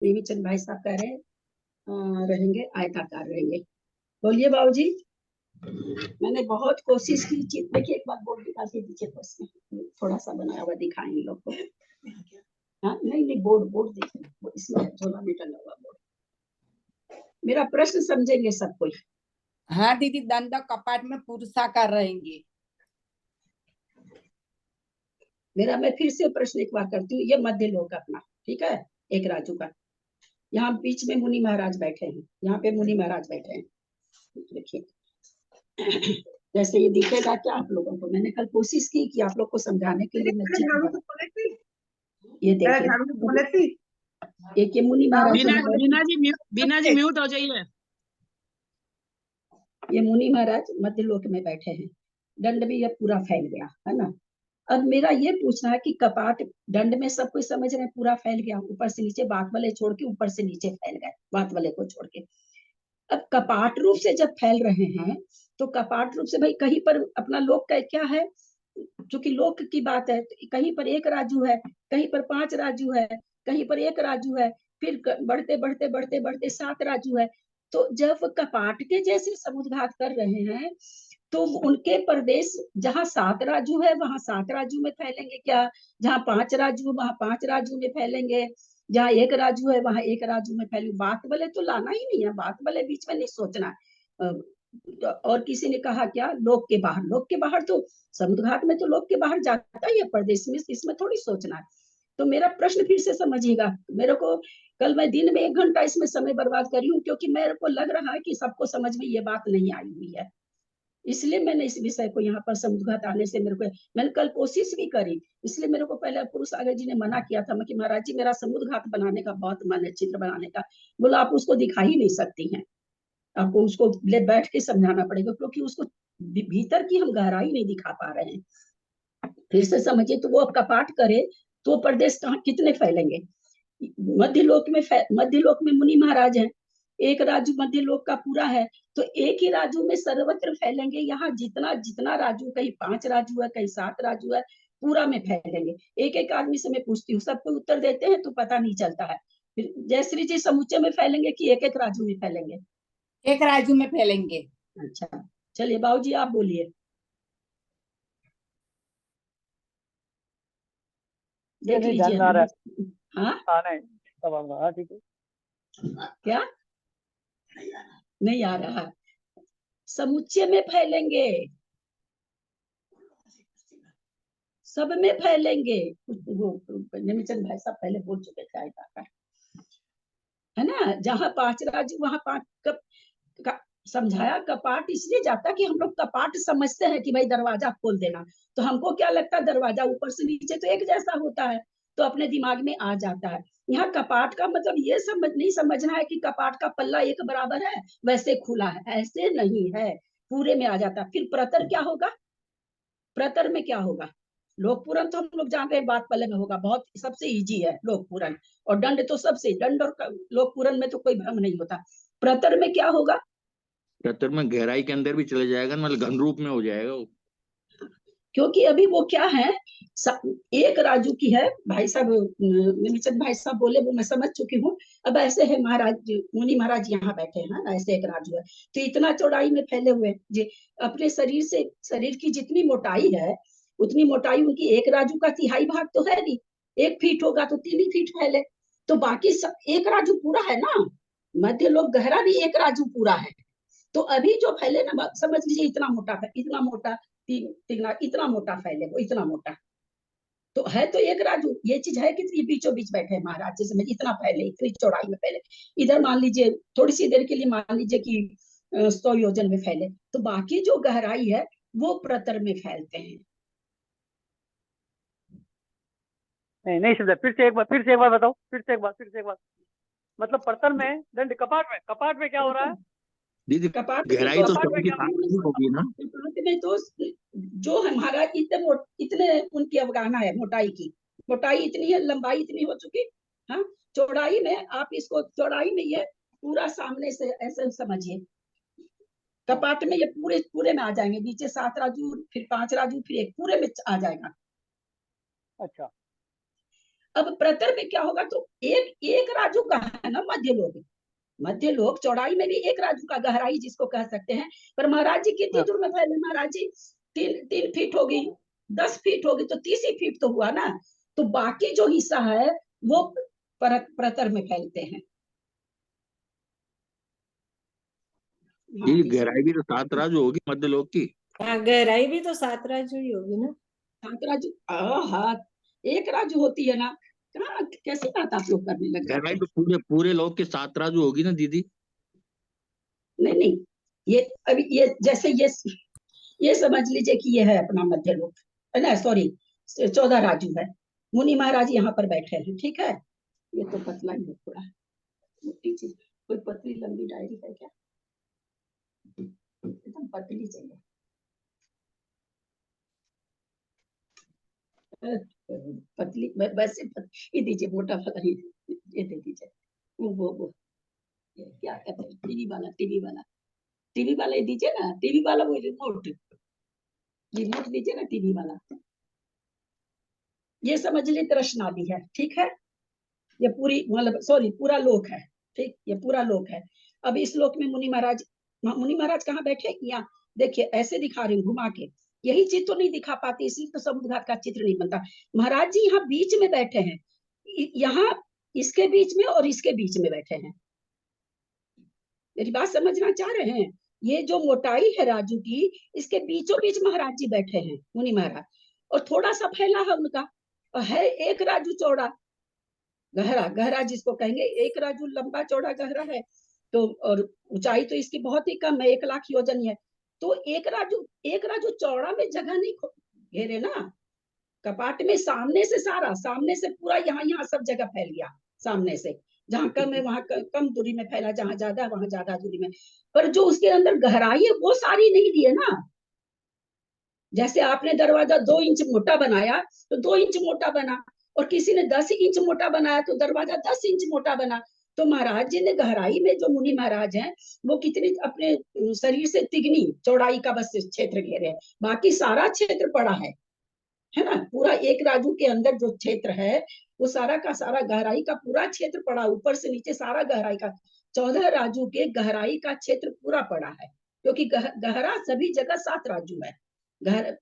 देवीचंद भाई साहब कह रहे हैं रहेंगे आयताकार रहेंगे। बोलिए बाबूजी। मैंने बहुत कोशिश की, चित्र की एक बार बोर्ड दिखा के दीजिए, तो उसमें थोड़ा सा बनाया हुआ दिखाएंगे लोग को। हाँ नहीं नहीं, बोर्ड बोर्ड देखिए, इसमें झोला में टंगा हुआ बोर्ड। मेरा प्रश्न समझेंगे सब कोई? हाँ दीदी, दंड कपाट में पुरुषाकार रहेंगे। मेरा, मैं फिर से प्रश्न एक बार करती हूँ। ये मध्य लोक अपना, ठीक है, एक राजू का। यहाँ बीच में मुनि महाराज बैठे हैं, यहाँ पे मुनि महाराज बैठे हैं, देखिए। जैसे ये दिखेगा क्या आप लोगों को? मैंने कल कोशिश की कि आप लोग को समझाने के लिए मैं ये देखिए, एक ये मुनि महाराज, बीना जी म्यूट हो जाइए। ये मुनि महाराज मध्य लोक में बैठे हैं, दंड भी ये पूरा फैल गया है ना। अब मेरा ये पूछना है कि कपाट, दंड में सब कोई समझ रहे हैं पूरा फैल गया, ऊपर से नीचे, बात वाले छोड़ के ऊपर से नीचे फैल गए, बात वाले को छोड़ के। अब कपाट रूप से जब फैल रहे हैं, तो कपाट रूप से भाई कहीं पर अपना लोक का क्या है, क्योंकि लोक की बात है, तो कहीं पर एक राजू है, कहीं पर 5 राजू है, कहीं पर एक राजू है, फिर बढ़ते बढ़ते बढ़ते बढ़ते 7 राजू है। तो जब कपाट के जैसे समुद्घात कर रहे हैं, तो उनके प्रदेश जहाँ 7 राजू है वहां 7 राजू में फैलेंगे क्या? जहाँ 5 राजू वहां 5 राजू में फैलेंगे, जहाँ एक राजू है वहां एक राजू में फैलेंगे। बात वाले तो लाना ही नहीं है, बात वाले बीच में नहीं सोचना है। और किसी ने कहा क्या, लोक के बाहर, लोक के बाहर तो समुद्रघाट में तो लोक के बाहर जाता ही है प्रदेश में, इसमें थोड़ी सोचना है। तो मेरा प्रश्न फिर से समझिएगा। मेरे को कल मैं दिन में 1 घंटा इसमें समय बर्बाद करी हूँ, क्योंकि मेरे को लग रहा है कि सबको समझ में ये बात नहीं आई हुई है, इसलिए मैंने इस विषय को यहाँ पर समुद्रघात आने से मेरे को, मैंने कल कोशिश भी करी, इसलिए मेरे को पहले पुरुष सागर जी ने मना किया था कि महाराज जी मेरा समुद्रघात बनाने का बहुत मन है, चित्र बनाने का। बोला आप उसको दिखा ही नहीं सकती हैं, आपको उसको ले बैठ के समझाना पड़ेगा, क्योंकि उसको भीतर की हम गहराई नहीं दिखा पा रहे हैं। फिर से समझिए, तो वो अब कपाट करे तो प्रदेश कहाँ कितने फैलेंगे? मध्य लोक में मुनि महाराज हैं, एक राजू मध्य लोक का पूरा है, तो एक ही राजू में सर्वत्र फैलेंगे। यहाँ जितना जितना राजू, कहीं 5 राजू है, कहीं 7 राजू है, पूरा में फैलेंगे। एक एक आदमी से मैं पूछती हूँ, सबको उत्तर देते हैं तो पता नहीं चलता है। फिर जयश्री जी, समूचे में फैलेंगे कि एक एक राजू में फैलेंगे? एक राजू में फैलेंगे। अच्छा, चलिए बाबूजी आप बोलिए। देख लीजिए। हाँ हाँ ठीक है। क्या नहीं आ रहा? समुच्चय में फैलेंगे, सब में फैलेंगे। वो नेमिचंद भाई साहब पहले बोल चुके थे आयताकार, है ना। जहाँ 5 राजू वहां 5 समझाया। कपाट इसलिए जाता कि हम लोग कपाट समझते हैं कि भाई दरवाजा खोल देना, तो हमको क्या लगता है दरवाजा ऊपर से नीचे तो एक जैसा होता है, तो अपने दिमाग में आ जाता है। यहाँ कपाट का मतलब ये नहीं समझना है कि कपाट का पल्ला एक बराबर है वैसे खुला है, ऐसे नहीं है, पूरे में आ जाता है। फिर प्रतर क्या होगा? प्रतर में क्या होगा? लोक पूरन तो हम लोग जान रहे हैं बात पल्ले में होगा, बहुत सबसे इजी है लोक पूरन, और दंड तो सबसे, दंड और लोक पूरन में तो कोई भ्रम नहीं होता। प्रतर में क्या होगा? प्रतर में गहराई के अंदर भी चले जाएगा, मतलब घन रूप में हो जाएगा वो। क्योंकि अभी वो क्या है, एक राजू की है। भाई साहब निमिचंद भाई साहब बोले वो मैं समझ चुकी हूँ। अब ऐसे है महाराज, मुनि महाराज यहाँ बैठे हैं ना, ऐसे एक राजू है, तो इतना चौड़ाई में फैले हुए जी। अपने शरीर से, शरीर की जितनी मोटाई है उतनी मोटाई उनकी, एक राजू का तिहाई भाग तो है नहीं, 1 फीट होगा तो 3 ही फीट फैले, तो बाकी सब एक राजू पूरा है ना। मध्य लोक गहरा भी एक राजू पूरा है, तो अभी जो फैले ना, समझ लीजिए इतना मोटा, इतना मोटा, इतना मोटा फैले वो, इतना मोटा तो है, तो एक राजू ये चीज है कि ये बीचों बीच बैठे महाराज, जैसे में इतना फैले, इतनी चौड़ाई में फैले। इधर मान लीजिए थोड़ी सी देर के लिए मान लीजिए कि 100 योजन में फैले, तो बाकी जो गहराई है वो प्रतर में फैलते हैं। नहीं समझा, फिर से एक बार बताओ, फिर से एक बार। मतलब प्रतर में, दंड कपाट में क्या हो रहा है दीदी? कपाट गहराई तो होगी ना में, तो जो हमारा इतने उनकी अवगाहना है, मोटाई की, मोटाई इतनी है, लंबाई इतनी हो चुकी। हाँ, चौड़ाई में आप इसको, चौड़ाई में ये पूरा सामने से ऐसे समझिए, कपाट में ये पूरे पूरे में आ जाएंगे, नीचे 7 राजू, फिर 5 राजू, फिर एक पूरे में आ जाएगा। अच्छा, अब प्रतर में क्या होगा, तो एक एक राजू का है ना मध्य लोक चौड़ाई में भी एक राजू का, गहराई जिसको कह सकते हैं। पर महाराज जी कितनी दूर में फैले, महाराज जी 3 फीट होगी, 10 फीट होगी, तो 30 ही फीट तो हुआ ना। तो बाकी जो हिस्सा है वो प्रतर में फैलते हैं। ये गहराई भी तो 7 राजू होगी मध्य लोक की। हाँ, गहराई भी तो 7 राजू ही होगी ना। 7 राजू, हाँ 1 राजू होती है ना। कहाँ कैसी बात आप लोग करने लग गहराई जाते तो पूरे पूरे लोक के 7 राजू होगी ना दीदी। नहीं नहीं, ये अभी ये जैसे ये समझ लीजिए कि ये है अपना मध्य लोक है ना, सॉरी 14 राजू है। मुनि महाराज यहाँ पर बैठे हैं, ठीक है। ये तो पतला ही है थोड़ा, मोटी चीज। कोई पतली लंबी डायरी है क्या? एकदम पतली चाहिए। पतली वैसे ये दीजिए, मोटा वाला ही ये दे दीजिए। वो ये क्या कहते हैं, टीवी वाला ये दीजिए ना, टीवी वाला वो रिमोट दीजिए ना, टीवी वाला। ये समझ लीजिए तरसनाली है, ठीक है। ये पूरी मतलब सॉरी पूरा लोक है, ठीक, ये पूरा लोक है। अब इस लोक में मुनि महाराज कहाँ बैठे, यहाँ देखिए ऐसे दिखा रही हूँ घुमा के। यही चीज तो नहीं दिखा पाती, इसलिए तो समुद्र घाट का चित्र नहीं बनता। महाराज जी यहाँ बीच में बैठे हैं, यहाँ इसके बीच में और इसके बीच में बैठे हैं। मेरी बात समझना चाह रहे हैं? ये जो मोटाई है राजू की, इसके बीचों बीच महाराज जी बैठे हैं मुनि महाराज, और थोड़ा सा फैला है उनका, है 1 राजू चौड़ा, गहरा जिसको कहेंगे। 1 राजू लंबा चौड़ा गहरा है, तो और ऊंचाई तो इसकी बहुत ही कम है, 1 लाख योजन है। तो 1 राजू चौड़ा में जगह नहीं घेरे ना। कपाट में सामने से पूरा यहाँ सब जगह फैल गया, सामने से जहाँ कम है वहां कम दूरी में फैला, जहाँ ज्यादा है वहां ज्यादा दूरी में। पर जो उसके अंदर गहराई है वो सारी नहीं दी है ना। जैसे आपने दरवाजा 2 इंच मोटा बनाया तो 2 इंच मोटा बना, और किसी ने 10 इंच मोटा बनाया तो दरवाजा 10 इंच मोटा बना। तो महाराज जी ने गहराई में, जो मुनि महाराज हैं, वो कितनी अपने शरीर से तिगनी चौड़ाई का बस क्षेत्र घेरे हैं, बाकी सारा क्षेत्र पड़ा है ना। पूरा 1 राजू के अंदर जो क्षेत्र है वो सारा का सारा गहराई का पूरा क्षेत्र पड़ा, ऊपर से नीचे सारा गहराई का। 14 राजू के गहराई का क्षेत्र पूरा पड़ा है, क्योंकि गहरा सभी जगह 7 राजू है।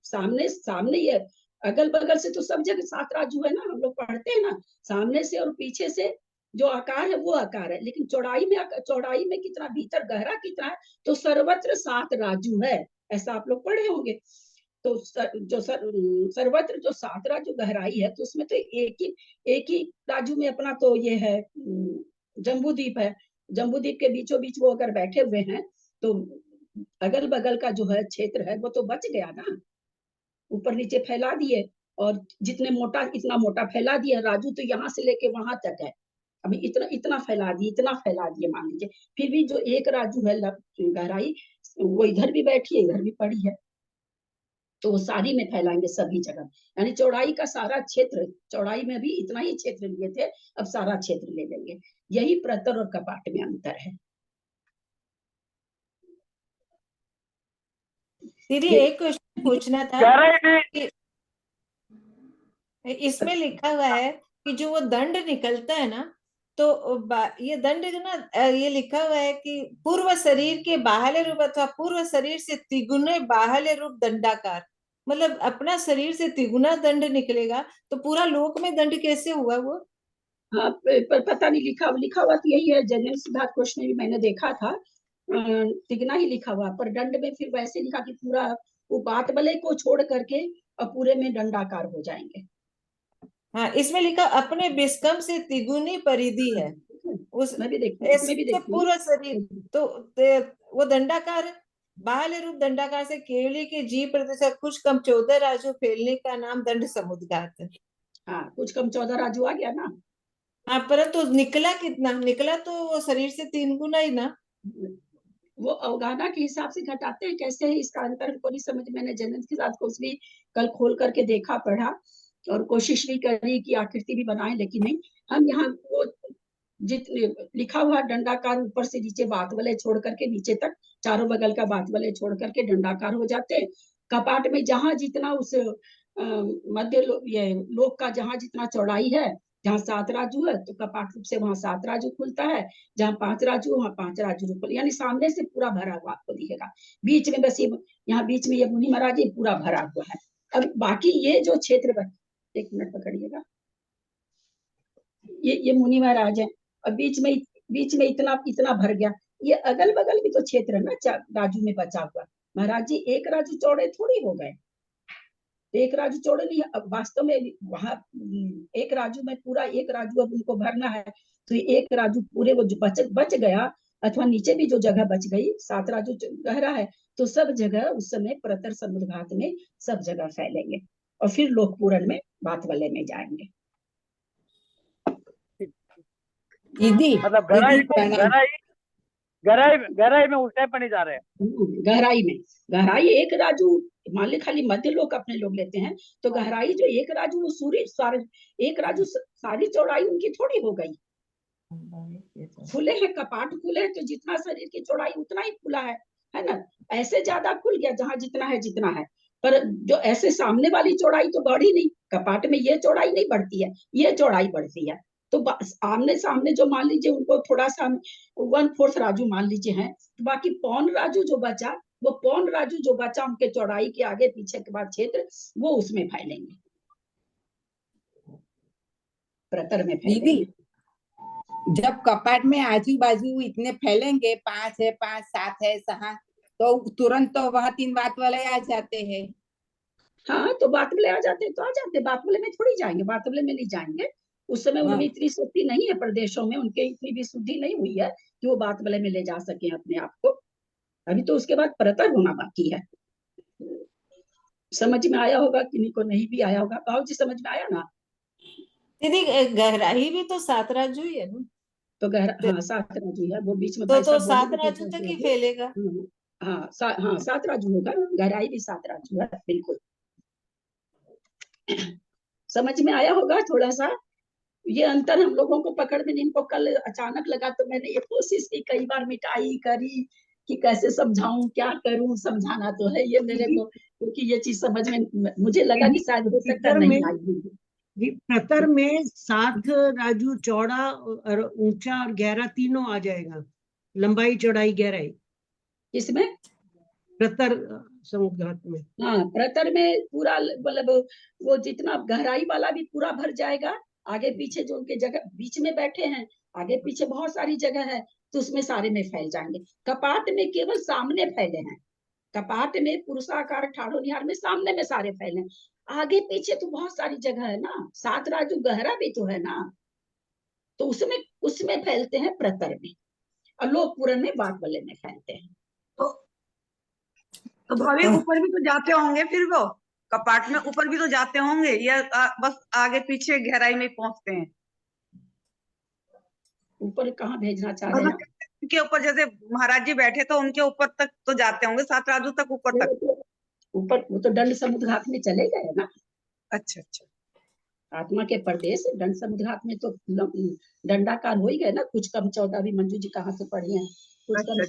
सामने ये अगल बगल से तो सब जगह 7 राजू है ना, हम लोग पढ़ते हैं ना। सामने से और पीछे से जो आकार है वो आकार है, लेकिन चौड़ाई में कितना, भीतर गहरा कितना है, तो सर्वत्र 7 राजू है, ऐसा आप लोग पढ़े होंगे। तो सर्वत्र जो 7 राजू गहराई है, तो उसमें तो एक ही राजू में अपना तो ये है जम्बूद्वीप है। जम्बूद्वीप के बीचों बीच वो अगर बैठे हुए हैं, तो अगल बगल का जो है क्षेत्र है वो तो बच गया ना। ऊपर नीचे फैला दिए, और इतना मोटा फैला दिया राजू, तो यहाँ से लेके वहां तक है। अभी इतना फैला दिए मान लीजिए। फिर भी जो 1 राजू है गहराई, वो इधर भी बैठी है, इधर भी पड़ी है, तो वो सारी में फैलाएंगे सभी जगह। यानी चौड़ाई का सारा क्षेत्र, चौड़ाई में भी इतना ही क्षेत्र लिए थे, अब सारा क्षेत्र ले लेंगे। यही प्रतर और कपाट में अंतर है। दीदी एक क्वेश्चन पूछना था कि इसमें लिखा हुआ है कि जो वो दंड निकलता है ना, तो ये दंड जो ना, ये लिखा हुआ है कि पूर्व शरीर के बाह्य रूप अथवा पूर्व शरीर से तिगुने बाह्य रूप दंडाकार, मतलब अपना शरीर से तिगुना दंड निकलेगा, तो पूरा लोक में दंड कैसे हुआ वो? हाँ, पर पता नहीं, लिखा हुआ तो यही है। जनरल सिद्धार्थ कोश में भी मैंने देखा था तिगना ही लिखा हुआ, पर दंड में फिर वैसे लिखा कि पूरा वो बात बले को छोड़ करके और पूरे में दंडाकार हो जाएंगे। हाँ, इसमें लिखा अपने विस्कम से तिगुनी परिधि है, उस मैं भी देखती पूरा शरीर, तो वो दंडाकार, बाह्य रूप दंडाकार से केवली के जी प्रतिशत कुछ कम 14 राजू फैलने का नाम दंड समुद्घात है। हाँ, कुछ कम 14 राजू आ गया ना। हाँ, परंतु निकला कितना निकला, तो वो शरीर से 3 गुना ही ना। वो अवगाहना के हिसाब से घटाते हैं, कैसे है इसका अंतर हमको नहीं समझ। मैंने जनरल के साथ कुछ भी कल खोल करके देखा, पढ़ा, और कोशिश भी करी कि आकृति भी बनाए, लेकिन नहीं। हम यहाँ वो जितने लिखा हुआ दंडाकार, ऊपर से नीचे बात वाले छोड़ करके नीचे तक चारों बगल का बात वाले छोड़ करके दंडाकार हो जाते हैं। कपाट में जहां जितना उस मध्य ये लोक का जहां जितना चौड़ाई है, जहाँ 7 राजू है तो कपाट रूप से वहां 7 राजू खुलता है, जहाँ 5 राजू वहां 5 राजू रूप, यानी सामने से पूरा भरा हुआ आपको दिखेगा। बीच में बस ये यहाँ बीच में ये मुनि महाराज ये पूरा भरा हुआ है। अब बाकी ये जो क्षेत्र, एक मिनट पकड़िएगा, ये मुनि महाराज है और बीच में इतना इतना भर गया। ये अगल बगल भी तो क्षेत्र है ना राजू में बचा हुआ। महाराज जी एक राजू चौड़े थोड़ी हो गए, एक राजू चौड़े नहीं, अब वास्तव में वहां एक राजू में पूरा एक राजू अब उनको भरना है, तो एक राजू पूरे वो जो बच गया, अथवा नीचे भी जो जगह बच गई, 7 राजू गहरा है, तो सब जगह उस समय प्रतर समुद्र घाट में सब जगह फैलेंगे और फिर लोक पूरण में बात वाले में जाएंगे। दीदी मतलब दीदी प्रणाम। गहराई में उस टाइप पर नहीं जा रहे हैं। गहराई एक राजू मान ली, खाली मध्य लोक अपने लोग लेते हैं, तो गहराई जो एक राजू वो सूर्य सारे एक राजू सारी चौड़ाई उनकी थोड़ी हो गई। खुले हैं कपाट, खुले हैं तो जितना शरीर की चौड़ाई उतना ही खुला है ना। ऐसे ज्यादा खुल गया जहां जितना है, पर जो ऐसे सामने वाली चौड़ाई तो बढ़ी नहीं। कपाट में ये चौड़ाई नहीं बढ़ती है, ये चौड़ाई बढ़ती है। तो आमने सामने जो मान लीजिए उनको थोड़ा सा 1/4 राजू मान लीजिए है, तो बाकी पौन राजू जो बचा, वो पौन राजू जो बचा उनके चौड़ाई के आगे पीछे के बाद क्षेत्र वो उसमें फैलेंगे, प्रतर में दीदी फैलेंगे। जब कपाट में आजू बाजू इतने फैलेंगे, 5 है 5 7 है 6, तो तुरंत तो वहां 3 बात वाले आ जाते हैं। हाँ तो बात वाले आ जाते तो आ जाते, बात वाले में थोड़ी जाएंगे, बात वाले में नहीं जाएंगे। उस समय उनमें इतनी शक्ति नहीं है, प्रदेशों में उनके इतनी भी शुद्धि नहीं हुई है कि वो बात वाले में ले जा सके अपने आप को। अभी तो उसके बाद प्रतर होना बाकी है। समझ में आया होगा, किन्हीं को नहीं भी आया होगा। बाबू जी समझ में आया ना? दीदी गहराई भी तो 7 राजू ही है ना, तो हाँ 7 राजू है, वो बीच में तो भाई साहब 7 बोले राजू तक ही फैलेगा। हाँ 7 राजू होगा, गहराई भी 7 राजू है, बिल्कुल। समझ में आया होगा थोड़ा सा। ये अंतर हम लोगों को पकड़ में नहीं, इनको कल अचानक लगा, तो मैंने ये कोशिश की, कई बार मिटाई करी कि कैसे समझाऊं, क्या करूं। समझाना तो है ये मेरे को, क्योंकि ये चीज समझ में मुझे लगा कि शायद हो सकता नहीं आई। प्रतर में 7 राजू चौड़ा और ऊंचा और गहरा तीनों आ जाएगा, लंबाई चौड़ाई गहराई। इसमें प्रतर समुद्र घाट में, हाँ प्रतर में पूरा मतलब वो जितना गहराई वाला भी पूरा भर जाएगा। आगे पीछे जो उनके जगह बीच में बैठे हैं, आगे पीछे बहुत सारी जगह है, तो उसमें सारे में फैल जाएंगे। कपाट में केवल सामने फैले हैं, कपाट में पुरुषाकार ठाड़ो निहार में सामने में सारे फैले हैं। आगे पीछे तो बहुत सारी जगह है ना, 7 राजू गहरा भी तो है ना, तो उसमें फैलते हैं प्रतर में, और लोक पूरण में बात वाले में फैलते हैं। तो भाभी ऊपर भी तो जाते होंगे, फिर वो कपाट में ऊपर भी तो जाते होंगे, या बस आगे पीछे गहराई में पहुंचते हैं? ऊपर कहाँ भेजना चाह रहे हैं? उनके ऊपर जैसे महाराज जी बैठे तो उनके ऊपर तक तो जाते होंगे, 7 राजू तक ऊपर तक। ऊपर वो तो दंड समुद्र घाट में चले गए ना। अच्छा अच्छा, आत्मा के प्रदेश दंड समुद्र घाट में तो दंडाकार हो ही गए ना। कुछ कम 14 भी मंजू जी कहाँ से पढ़ी हैं, कुछ कम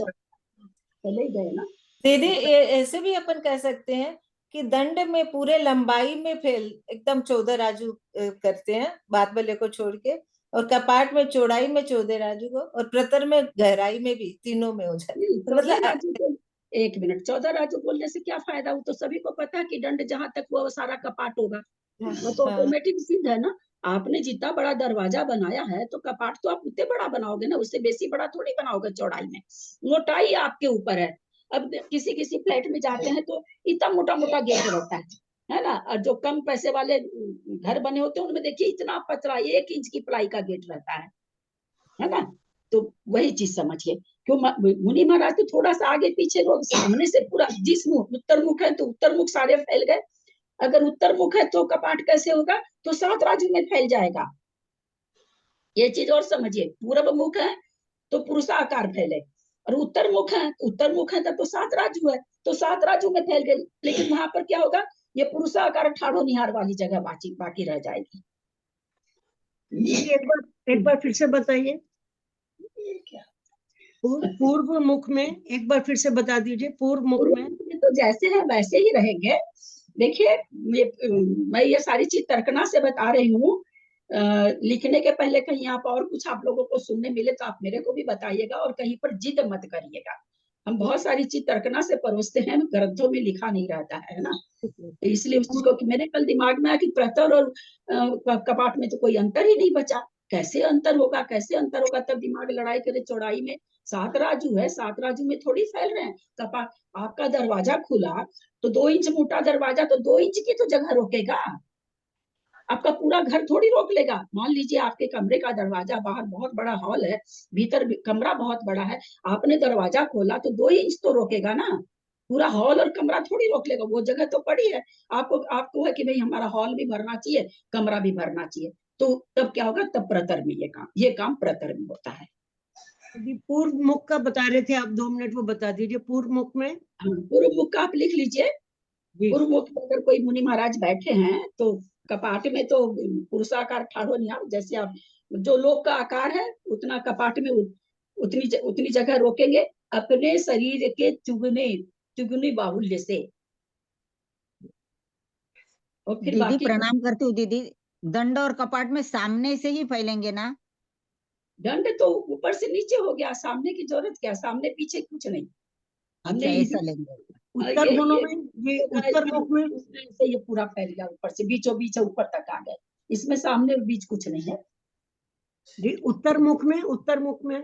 चले ही गए ना। दीदी ऐसे भी अपन कह सकते हैं कि दंड में पूरे लंबाई में फैल एकदम 14 राजू करते हैं बात वाले को छोड़ के, और कपाट में चौड़ाई में 14 राजू को, और प्रतर में गहराई में भी तीनों में हो जाए। तो मतलब एक मिनट, 14 राजू बोलने से क्या फायदा? वो तो सभी को पता है कि दंड जहां तक वो सारा कपाट होगा, वो तो ऑटोमेटिक सिद्ध है ना। आपने जितना बड़ा दरवाजा बनाया है तो कपाट तो आप उतने बड़ा बनाओगे ना, उससे बेसी बड़ा थोड़ी बनाओगे चौड़ाई में। मोटाई आपके ऊपर है। अब किसी किसी फ्लैट में जाते हैं तो इतना मोटा मोटा गेट रहता है ना, और जो कम पैसे वाले घर बने होते हैं उनमें देखिए इतना पतला 1 इंच की प्लाई का गेट रहता है ना। तो वही चीज समझिए, क्यों मुनि महाराज तो थोड़ा सा आगे पीछे लोग, सामने से पूरा जिस मुख उत्तर मुख है तो उत्तर मुख सारे फैल गए। अगर उत्तर मुख है तो कपाट कैसे होगा? तो 7 राजू में फैल जाएगा। ये चीज और समझिए, पूर्व मुख है तो पुरुषाकार फैले, और उत्तर मुख है तो 7 राजू है, तो 7 राजू में फैल गए। लेकिन वहां पर क्या होगा? ये पुरुषाकार ठाड़ो निहार वाली जगह बाकी रह जाएगी। एक बार फिर से बताइए। पूर्व मुख में एक बार फिर से बता दीजिए। पूर्व मुख में तो जैसे है वैसे ही रहेंगे। देखिए मैं ये सारी चीज तर्कना से बता रही हूँ लिखने के पहले कहीं आप और कुछ आप लोगों को सुनने मिले तो आप मेरे को भी बताइएगा, और कहीं पर जिद मत करिएगा। हम बहुत सारी चीज तर्कना से परोसते हैं, ग्रंथों में लिखा नहीं रहता है ना, तो इसलिए उस चीज को कि मेरे कल दिमाग में आया कि प्रतर और कपाट में तो कोई अंतर ही नहीं बचा, कैसे अंतर होगा, कैसे अंतर होगा। तब दिमाग लड़ाई करे, चौड़ाई में 7 राजू है, 7 राजू में थोड़ी फैल रहे हैं। कपाट, आपका दरवाजा खुला तो 2 इंच मोटा दरवाजा तो 2 इंच की तो जगह रोकेगा, आपका पूरा घर थोड़ी रोक लेगा। मान लीजिए आपके कमरे का दरवाजा, बाहर बहुत बड़ा हॉल है, भीतर कमरा बहुत बड़ा है, आपने दरवाजा खोला तो 2 इंच तो रोकेगा ना, पूरा हॉल और कमरा थोड़ी रोक लेगा, वो जगह तो पड़ी है। आपको है कि भाई हमारा हॉल भी भरना चाहिए, कमरा भी भरना चाहिए, तो तब क्या होगा, तब प्रतर में ये काम प्रतर में होता है। अभी पूर्व मुख का बता रहे थे आप, 2 मिनट वो बता दीजिए। पूर्व मुख में पूर्व मुख का आप लिख लीजिए। जी, पूर्व मुख में अगर कोई मुनि महाराज बैठे हैं तो कपाट में तो पुरुषाकार ठाड़ो नहीं, आप जैसे आप जो लोक का आकार है उतना कपाट में उतनी जगह रोकेंगे, अपने शरीर के चुगने बाहुल्य से। और फिर दीदी बाकी प्रणाम करती हूँ दीदी। दंड और कपाट में सामने से ही फैलेंगे ना? दंड तो ऊपर से नीचे हो गया, सामने की जरूरत क्या, सामने पीछे कुछ नहीं। हमने अच्छा, ऐसा ये लेंगे। उत्तर दोनों में, ये उत्तर मुख में से ये पूरा फैल गया, ऊपर से बीचों बीच ऊपर तक आ गए, इसमें सामने और बीच कुछ नहीं है। जी, उत्तर मुख में, उत्तर मुख में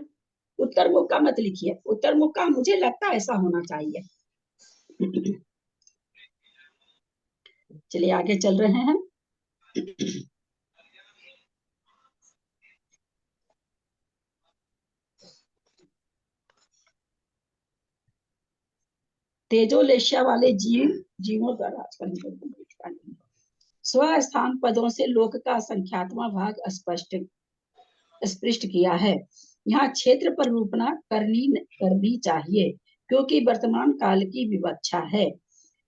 उत्तर मुख का मत लिखिए, उत्तर मुख का मुझे लगता है ऐसा होना चाहिए। चलिए आगे चल रहे हैं। तेजोलेशिया वाले जीवों द्वारा आजकल स्वस्थान पदों से लोक का संख्यात्मक भाग स्पष्ट किया है। यहाँ क्षेत्र पर रूपना करनी चाहिए, क्योंकि वर्तमान काल की विवक्षा है।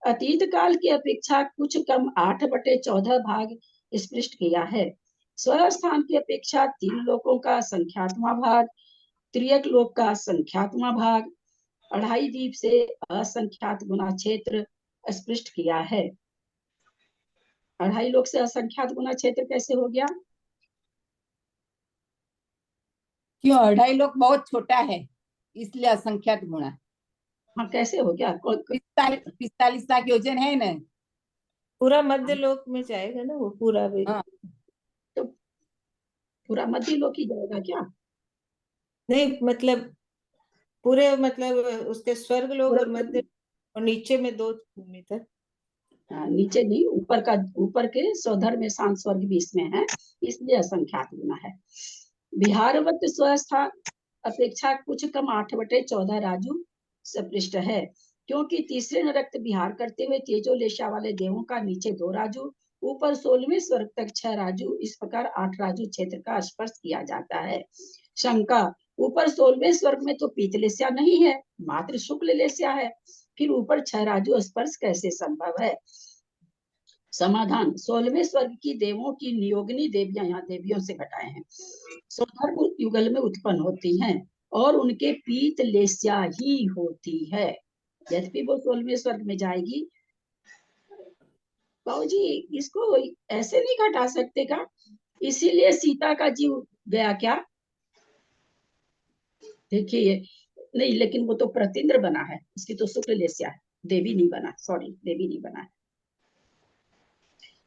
अतीत काल की अपेक्षा कुछ कम 8/14 भाग स्पष्ट किया है। स्वस्थान की अपेक्षा 3 लोकों का संख्यात्मक भाग, त्रियक लोक का संख्यात्मक भाग, 2.5 दीप से असंख्यात गुना क्षेत्र स्पष्ट किया है। 2.5 लोक से असंख्यात गुना क्षेत्र कैसे हो गया? क्यों 2.5 लोग बहुत छोटा है, इसलिए असंख्यात गुणा। हाँ, कैसे हो गया? 45 लाख योजन है ना, पूरा मध्य लोक में जाएगा ना वो पूरा भी। हाँ। तो पूरा मध्य लोक ही जाएगा क्या? नहीं मतलब पूरे, मतलब उसके स्वर्ग लोक और मध्य और नीचे में 2 भूमि तक। नीचे नहीं, ऊपर के सौधर में शांत स्वर्ग भी इसमें है, इसलिए असंख्यात गुना है। बिहारवत स्वस्थान अपेक्षा कुछ कम 8/14 राजू सपृष्ट है, क्योंकि तीसरे नरक विहार करते हुए तेजोलेशा वाले देवों का नीचे 2 राजू, ऊपर 16वें स्वर्ग तक 6 राजू, इस प्रकार 8 राजू क्षेत्र का स्पर्श किया जाता है। शंका, ऊपर 16वें स्वर्ग में तो पीतलेस्या नहीं है, मात्र शुक्ल लेस्या है, फिर ऊपर 6 राजू स्पर्श कैसे संभव है? समाधान, 16वें स्वर्ग की देवों की नियोगिनी देवियां, यहाँ देवियों से घटाए हैं, सौधर्म युगल में उत्पन्न होती हैं और उनके पीत लेस्या ही होती है, यद्यपि वो 16वें स्वर्ग में जाएगी। बाबू जी, इसको ऐसे नहीं घटा सकते का? इसीलिए सीता का जीव गया क्या? देखिए, नहीं, लेकिन वो तो प्रतिंद्र बना है, इसकी तो शुक्ल लेस्या है, देवी नहीं बना, सॉरी, देवी नहीं बना है।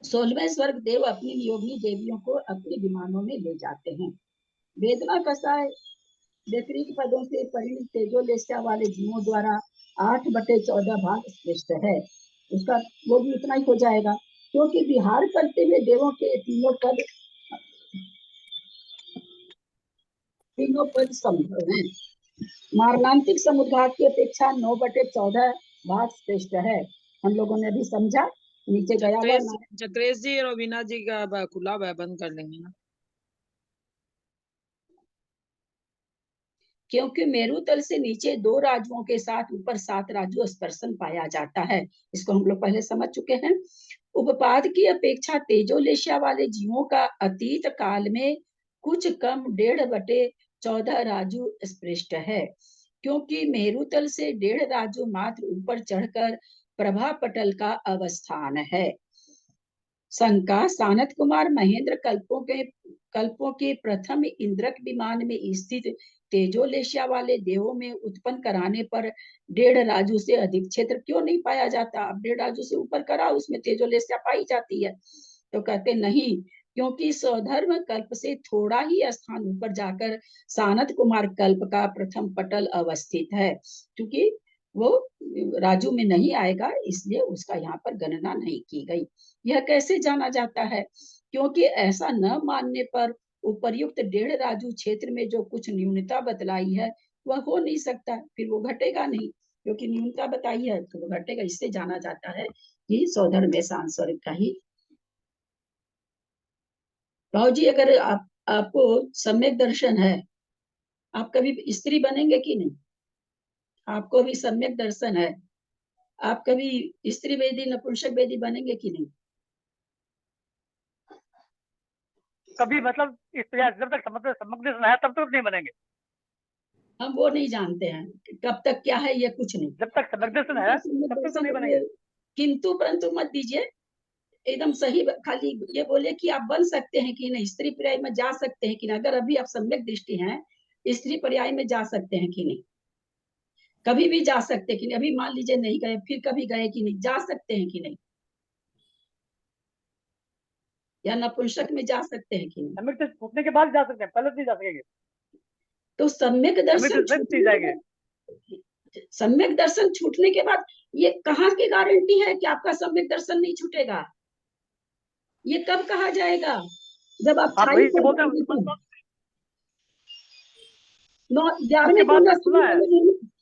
16वें स्वर्ग देव अपनी नियोगिनी देवियों को अपने विमानों में ले जाते हैं। वेदना कसाय विपरीत पदों से परिणित तेजोलेस्या वाले जीवों द्वारा 8/14 भाग स्पष्ट है, उसका वो भी उतना ही हो जाएगा, क्योंकि विहार करते हुए देवों के तीनों पद संभव हैं। मारणांतिक समुद्घात की अपेक्षा 9/14 भाग श्रेष्ठ है। हम लोगों ने भी समझा, नीचे गया हुआ चक्रेश जी और वीना जी का खुला हुआ है, बंद कर लेंगे ना, क्योंकि मेरु तल से नीचे 2 राजुओं के साथ ऊपर 7 राजु स्पर्शन पाया जाता है, इसको हम लोग पहले समझ चुके हैं। उपपाद की अपेक्षा तेजोलेशिया वाले जीवों का अतीत काल में कुछ कम 1.5/14 राजु स्पृष्ट है, क्योंकि मेरु तल से 1.5 राजु मात्र ऊपर चढ़कर प्रभा पटल का अवस्थान है। शंका, सानत कुमार महेंद्र कल्पों के प्रथम इंद्रक विमान में स्थित तेजोलेशिया वाले देवों में उत्पन्न कराने पर 1.5 राजू से अधिक क्षेत्र क्यों नहीं पाया जाता? अब 1.5 राजू से ऊपर करा, उसमें तेजोलेशिया पाई जाती है। तो कहते नहीं, क्योंकि स्वधर्म कल्प से थोड़ा ही स्थान ऊपर जाकर सानत कुमार कल्प का प्रथम पटल अवस्थित है, क्योंकि वो राजू में नहीं आएगा, इसलिए उसका यहाँ पर गणना नहीं की गई। यह कैसे जाना जाता है? क्योंकि ऐसा न मानने पर उपर्युक्त 1.5 राजू क्षेत्र में जो कुछ न्यूनता बतलाई है वह हो नहीं सकता, फिर वो घटेगा नहीं, क्योंकि न्यूनता बताई है तो वो घटेगा। इससे जाना जाता है कि स्वधर्म में सांस्वरिक का ही। भाव जी, अगर आपको सम्यक दर्शन है, आप कभी स्त्री बनेंगे कि नहीं? आपको भी सम्यक दर्शन है, आप कभी स्त्री वेदी नपुंसक वेदी बनेंगे कि नहीं? कभी मतलब इस प्रकार जब तक सम्यक दर्शन है तब तक नहीं बनेंगे। हम वो नहीं जानते हैं कब तक क्या है, ये कुछ नहीं। जब तक सम्यक दर्शन है तब तक तो नहीं बनेंगे। किंतु परंतु मत दीजिए, एकदम सही। खाली ये बोले कि आप बन सकते हैं कि नहीं, स्त्री पर्याय में जा सकते हैं कि नहीं। अगर अभी आप सम्यक दृष्टि हैं, स्त्री पर्याय में जा सकते हैं कि नहीं? कभी भी जा सकते हैं कि नहीं? अभी मान लीजिए नहीं गए, फिर कभी गए कि नहीं, जा सकते हैं कि नहीं? या नपुंसक में जा सकते हैं कि नहीं? सम्यक दर्शन छूटने के बाद जा सकते हैं, पहले नहीं जा सकेंगे। तो सम्यक दर्शन सम्यक दर्शन छूटने के बाद ये कहाँ की गारंटी है कि आपका सम्यक दर्शन नहीं छूटेगा? ये कब कहा जाएगा? जब आप वही बोलते हैं। 11वें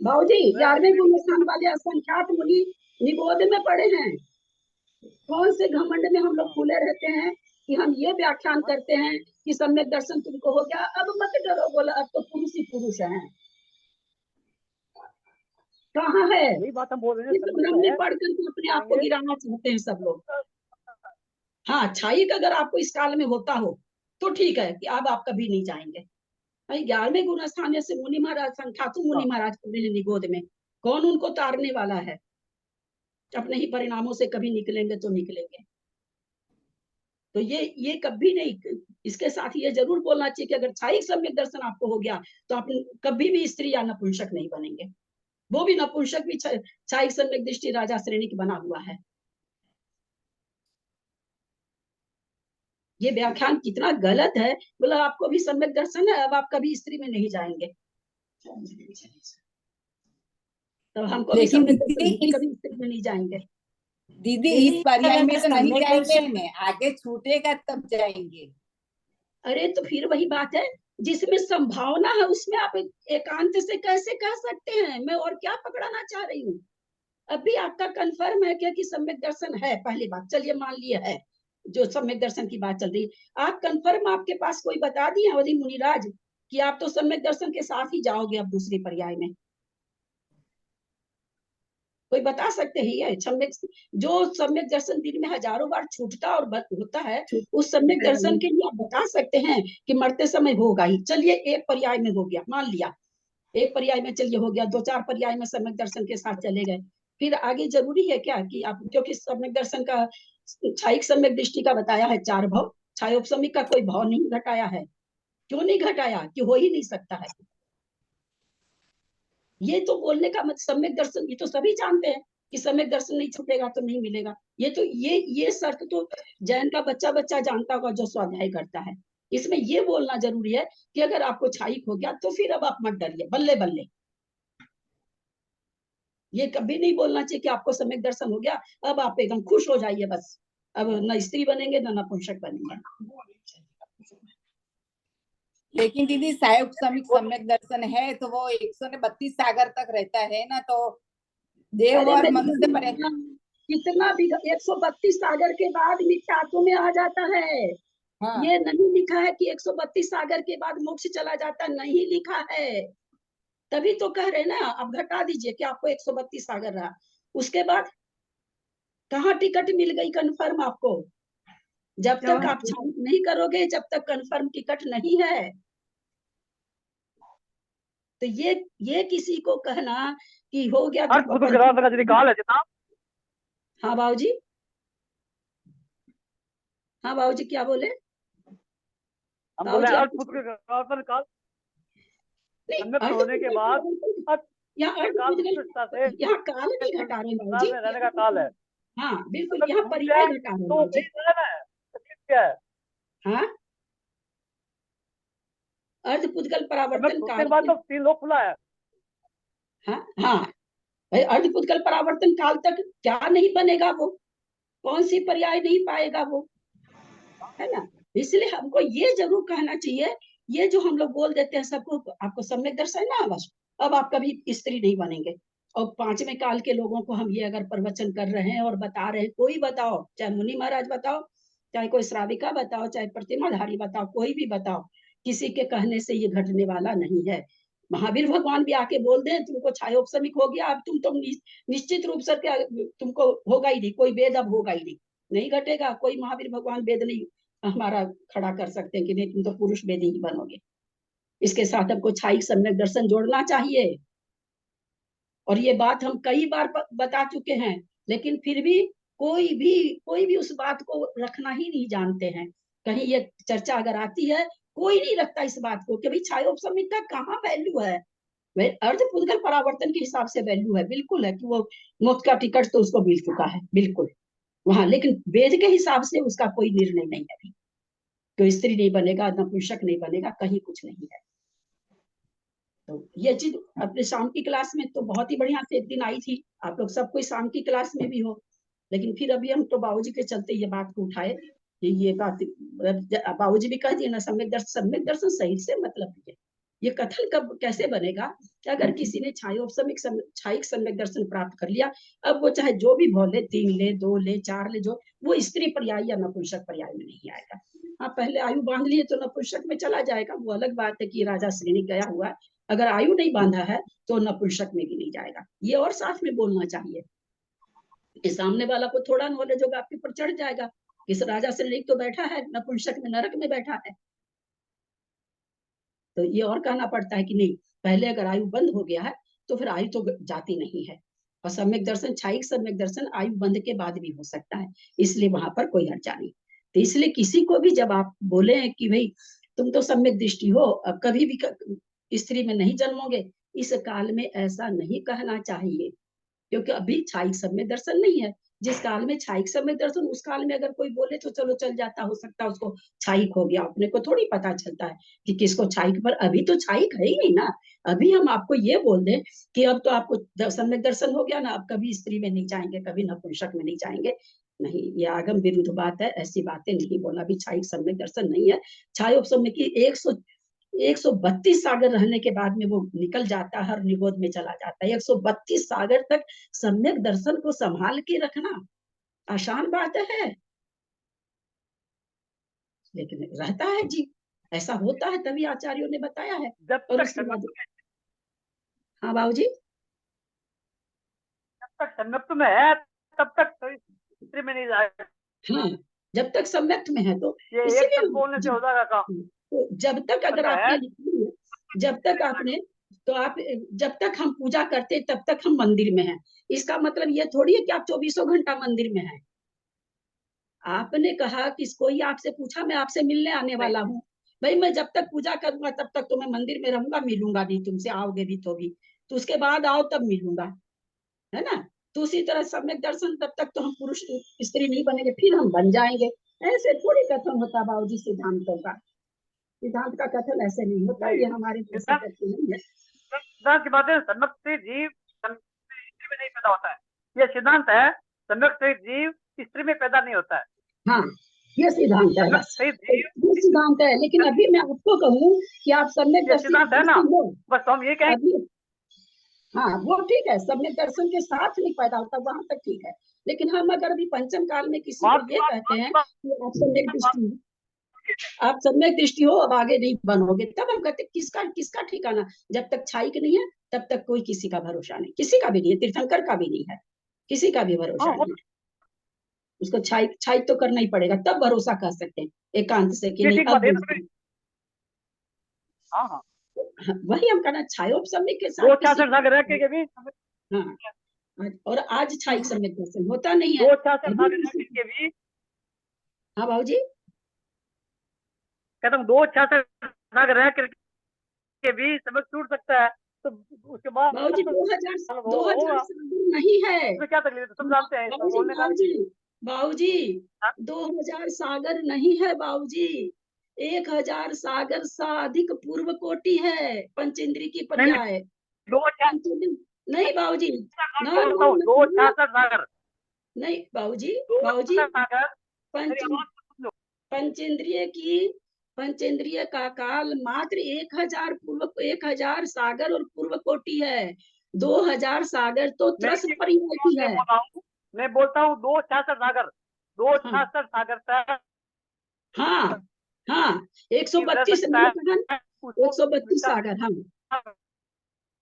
भाजी 11वें गुणस्थान वाले असंख्यात मुनि निबोध में पढ़े हैं। कौन से घमंड में हम लोग खुले रहते हैं कि हम ये व्याख्यान करते हैं कि सम्यक दर्शन तुमको हो गया, अब मत डरो, बोला अब तो पुरुष ही पुरुष है। कहाँ है? यही बात हम बोल रहे हैं, पढ़ कर अपने आप को गिराना चाहते हैं सब लोग। हाँ, छाई अगर आपको इस काल में होता हो तो ठीक है कि अब आप कभी नहीं जाएंगे। भाई 11वें गुण स्थान से मुनि महाराज, संख्यातु मुनि महाराज पढ़े हैं निगोद में, कौन उनको तारने वाला है? अपने ही परिणामों से कभी निकलेंगे तो निकलेंगे। तो ये कभी नहीं, इसके साथ ये जरूर बोलना चाहिए कि अगर छाई सम्यक दर्शन आपको हो गया तो आप कभी भी स्त्री या नपुंसक नहीं बनेंगे। वो भी नपुंसक भी छाई सम्यक दृष्टि राजा श्रेणी की बना हुआ है। ये व्याख्यान कितना गलत है, बोला आपको भी सम्यक दर्शन है, अब आप कभी स्त्री में नहीं जाएंगे। तो हमको भी सम्यक दर्शन, कभी स्त्री में नहीं जाएंगे। दीदी इस पर्याय में तो नहीं जाएंगे, आगे छूटेगा तब जाएंगे। अरे तो फिर वही बात है, जिसमें संभावना है उसमें आप एकांत से कैसे कह सकते हैं? मैं और क्या पकड़ाना चाह रही हूँ? अभी आपका कंफर्म है क्या कि सम्यक दर्शन है? पहली बात, चलिए मान लिया है, जो सम्यक दर्शन की बात चल रही, आप कंफर्म, आपके पास कोई बता दिए अवधि मुनिराज कि आप तो सम्यक दर्शन के साथ ही जाओगे अब दूसरी पर्याय में? कोई बता सकते हैं? ये सम्यक, जो सम्यक दर्शन दिन में हजारों बार छूटता और होता है, उस सम्यक दर्शन के लिए आप बता सकते हैं कि मरते समय होगा ही। चलिए एक पर्याय में हो गया, मान लिया एक पर्याय में, चलिए हो गया, 2-4 पर्याय में सम्यक दर्शन के साथ चले गए, फिर आगे जरूरी है क्या कि आप, क्योंकि सम्यक दर्शन का छायिक सम्यक दृष्टि का बताया है 4 भाव, छायोपशमिक का कोई भाव नहीं घटाया है। क्यों नहीं घटाया? कि हो ही नहीं सकता है। ये तो बोलने का मतलब सम्यक दर्शन, ये तो सभी जानते हैं कि सम्यक दर्शन नहीं छूटेगा तो नहीं मिलेगा। ये तो ये शर्त तो जैन का बच्चा जानता होगा जो स्वाध्याय करता है। इसमें ये बोलना जरूरी है कि अगर आपको छायिक हो गया तो फिर अब आप मत डरिए, बल्ले बल्ले। ये कभी नहीं बोलना चाहिए कि आपको सम्यक दर्शन हो गया अब आप एकदम खुश हो जाइए, बस अब न स्त्री बनेंगे न नपुंसक बनेंगे। लेकिन दीदी सम्यक दर्शन है तो वो 132 सागर तक रहता है ना, तो देव और मनुष्य पर कितना भी 132 सागर के बाद मिथ्यात्व में आ जाता है। हाँ। ये नहीं लिखा है कि 132 सागर के बाद मोक्ष चला जाता, नहीं लिखा है। तभी तो कह रहे ना, अब घटा दीजिए कि आपको 132 सागर रहा, उसके बाद कहाँ टिकट मिल गई कंफर्म आपको? जब तक आप छायिक नहीं करोगे, जब तक कंफर्म टिकट नहीं है। तो ये किसी को कहना कि हो गया तो काल है जितना। हाँ बाबूजी, हाँ बाबूजी क्या बोले? हम बोले बाबूजी, अर्थ पुत्र परिवर्तन काल नहीं, सम्यक अर्ध होने के पुद्गल बाद परिवर्तन, अर्थ यहाँ अर्ध काल पुद्गल, उत्कृष्टता से यहाँ काल नहीं घटा रहे बाबूजी, में रहने का काल है। हाँ बिल्कुल, मतलब यहाँ टूट पर्याय जाए घटा रहे तो बाबूजी। सही रहना है, तो ठीक क्या है? हाँ, अर्ध पुद्गल सम्यक परावर्तन टूटने काल के बाद के, तो 3 लोग खुला है। हाँ हाँ भाई, अर्ध पुद्गल परावर्तन काल तक क्या नहीं बनेगा वो, कौन सी पर्याय नहीं पाएगा वो, है ना। इसलिए हमको ये जरूर कहना चाहिए, ये जो हम लोग बोल देते हैं सबको, आपको सम्यक दर्शन ना बस, अब आप कभी स्त्री नहीं बनेंगे। और 5वें काल के लोगों को हम ये अगर प्रवचन कर रहे हैं और बता रहे हैं, कोई बताओ, चाहे मुनि महाराज बताओ, चाहे कोई श्राविका बताओ, चाहे प्रतिमाधारी बताओ, कोई भी बताओ, किसी के कहने से ये घटने वाला नहीं है। महावीर भगवान भी आके बोल दें तुमको छायोपशमिक हो गया, अब तुम निश्चित रूप से क्या तुमको होगा ही नहीं, कोई वेद अब होगा ही नहीं, नहीं घटेगा। कोई महावीर भगवान वेद नहीं हमारा खड़ा कर सकते हैं कि नहीं तुम तो पुरुष वेदी ही बनोगे। इसके साथ हमको छाई सम्यक दर्शन जोड़ना चाहिए, और ये बात हम कई बार बता चुके हैं, लेकिन फिर भी कोई भी उस बात को रखना ही नहीं जानते हैं। कहीं ये चर्चा अगर आती है, कोई नहीं रखता इस बात को कि भाई छायोपशमिक का कहाँ वैल्यू है। अर्ध पुद्गल परावर्तन के हिसाब से वैल्यू है, बिल्कुल है कि वो मुफ्त का टिकट तो उसको मिल चुका है, बिल्कुल वहां, लेकिन वेद के हिसाब से उसका कोई निर्णय नहीं है अभी, कोई स्त्री नहीं बनेगा, नपुंसक नहीं बनेगा, कहीं कुछ नहीं है। तो ये चीज अपने शाम की क्लास में तो बहुत ही बढ़िया से एक दिन आई थी, आप लोग सब कोई शाम की क्लास में भी हो, लेकिन फिर अभी हम तो बाबूजी के चलते ये बात को उठाए कि ये बात बाबूजी भी कह दिए ना, सम्यक दर्शन सही से मतलब है। ये कथन कब कैसे बनेगा कि अगर किसी ने छायिक सम्यक दर्शन प्राप्त कर लिया, अब वो चाहे जो भी बोले, 3 ले, 2 ले, 4 ले, जो वो स्त्री पर्याय या नपुंसक पर्याय में नहीं आएगा। हाँ, पहले आयु बांध लिए तो नपुंसक में चला जाएगा, वो अलग बात है कि राजा श्रेणी गया हुआ है। अगर आयु नहीं बांधा है तो नपुंसक में भी नहीं जाएगा। ये और साथ में बोलना चाहिए कि सामने वाला को थोड़ा नॉलेज होगा, आपके ऊपर चढ़ जाएगा, इस राजा श्रेणी तो बैठा है नपुंसक में, नरक में बैठा है। तो ये और कहना पड़ता है कि नहीं, पहले अगर आयु बंद हो गया है तो फिर आयु तो जाती नहीं है। और सम्यक दर्शन, छायिक सम्यक दर्शन आयु बंद के बाद भी हो सकता है, इसलिए वहां पर कोई हर्जा नहीं। तो इसलिए किसी को भी जब आप बोले कि भाई तुम तो सम्यक दृष्टि हो, अब कभी भी स्त्री में नहीं जन्मोगे, इस काल में ऐसा नहीं कहना चाहिए, क्योंकि अभी छायिक सम्यक दर्शन नहीं है। जिस काल में छायिक सम्यक दर्शन, उस काल में अगर कोई बोले तो चलो चल जाता, हो सकता है उसको छायिक हो गया, अपने को थोड़ी पता चलता है कि किसको छायिक, पर अभी तो छायिक है ही नहीं ना। अभी हम आपको ये बोल दें कि अब तो आपको सम्यक दर्शन हो गया ना, अब कभी स्त्री में नहीं जाएंगे, कभी नपुंसक में नहीं जाएंगे, नहीं, ये आगम विरुद्ध बात है, ऐसी बातें नहीं बोला। अभी छायिक सम्यक दर्शन नहीं है। छायोपशम्य की 132 सागर रहने के बाद में वो निकल जाता है और निगोद में चला जाता है। 132 सागर तक सम्यक दर्शन को संभाल के रखना आसान बात है, लेकिन रहता है जी, ऐसा होता है, तभी आचार्यों ने बताया है। जब और तक उसके बाद, हाँ बाबूजी, सम्यक्त में है तब तक स्त्री में नहीं जाएगा। हाँ, जब तक सम्यक्त में है तो ये एक इसीलिए तक बोलने से हो जाएगा काम। तो जब तक अगर है आपने जब तक आपने तो आप, जब तक हम पूजा करते तब तक हम मंदिर में हैं। इसका मतलब ये थोड़ी है कि आप 24 घंटा मंदिर में हैं। आपने कहा कि कोई आपसे पूछा, मैं आपसे मिलने आने वाला हूँ, भाई मैं जब तक पूजा करूंगा तब तक तो मैं मंदिर में रहूंगा, मिलूंगा नहीं तुमसे, आओगे भी तो भी, तो उसके बाद आओ तब मिलूंगा, है ना। तो उसी तरह सम्यक दर्शन, तब तक तो हम पुरुष स्त्री नहीं बनेंगे, फिर हम बन जाएंगे। ऐसे थोड़ी कथन होता बाबूजी सिद्धांतों का, सिद्धांत का कथन ऐसे नहीं होता, ये हमारे नहीं है। सिद्धांत की बात है, सम्यक से जीव स्त्री में नहीं पैदा होता है, ये सिद्धांत है। सम्यक से जीव स्त्री में पैदा नहीं होता है। हाँ, ये सिद्धांत है, बस ये सिद्धांत है। लेकिन अभी मैं आपको कहूँ कि आप सम्यक सिद्धांत है ना, बस हम ये कहें। हाँ, वो ठीक है, सम्यक दर्शन के साथ नहीं पैदा होता, वहां तक ठीक है। लेकिन हम अगर अभी पंचम काल में किसी को ये कहते हैं कि आप सम्यक दृष्टि हो, अब आगे नहीं बनोगे, तब हम कहते किसका ठिकाना। जब तक छायिक नहीं है तब तक कोई किसी का भरोसा नहीं, किसी का भी नहीं है, तीर्थंकर का भी नहीं है, किसी का भी भरोसा नहीं है। उसको छायिक तो करना ही पड़ेगा, तब भरोसा कर सकते हैं एकांत से कि नहीं अब हाँ, वही हम कहना, छायोपशम्य के साथ हाँ, और आज छायिक सम्यक दर्शन होता नहीं है। हाँ बाबूजी, कहता हूँ 266 सागर रह करके भी सम्यक टूट सकता है, तो उसके बाद बाबूजी तो 2000 होगा, सागर नहीं है उसमें क्या तकलीफ है, सब जानते हैं, इसको बाबूजी। बोलने का बाबूजी बाबूजी हाँ? 2000 सागर नहीं है बाबूजी, 1000 सागर साधिक पूर्व कोटि है, पंचेंद्री की नहीं पर्याय। 266 पंचेंद्री नहीं बाबूजी, ना ना बोलता हूँ, ना, 266 सागर, नहीं बाबूजी। 266 सागर, पंच मेरी आवाज सुन लो, पंचेंद्रिय की पंचेंद्रिय का काल मात्र 1000 सागर और पूर्व कोटि है। 2000 सागर तो त्रस पर्याय की है। मैं बोलता हूँ 266 सागर, हाँ 266 सागर तक हाँ हाँ, रह 132 सकता मैंने है, कहा ना, उसको 132 मिटा सागर। हाँ,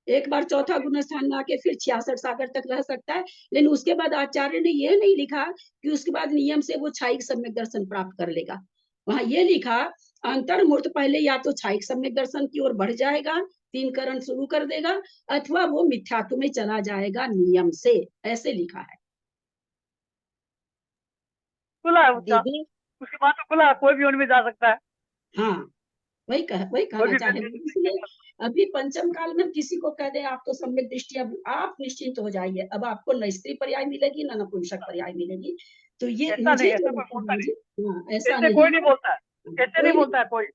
एक बार चौथा गुण स्थान में आके फिर 66 सागर तक रह सकता है। लेकिन उसके बाद आचार्य ने ये नहीं लिखा कि उसके बाद नियम से वो छायिक सम्यक दर्शन प्राप्त कर लेगा। वहां ये लिखा अंतर्मूर्त पहले या तो छायिक सम्यक दर्शन की ओर बढ़ जाएगा, 3 करण शुरू कर देगा, अथवा वो मिथ्यात्व में चला जाएगा नियम से, ऐसे लिखा है। खुला है उसका, दीदी उसके बाद तो खुला है, कोई भी उनमें जा सकता है, हाँ, वही कोई कहना भी चाह रहे हैं। इसलिए अभी पंचम काल में हम किसी को कह दें आप तो सम्यक दृष्टि, अब आप निश्चिंत हो जाइए, अब आपको न स्त्री पर्याय मिलेगी न नपुंसक पर्याय मिलेगी। तो ये ऐसा नहीं, मुझे ऐसा जो कोई लगता बोलता है नहीं, जी, हाँ, ऐसा ऐसे नहीं कोई है। नहीं बोलता है, ऐसे नहीं कोई बोलता है कोई,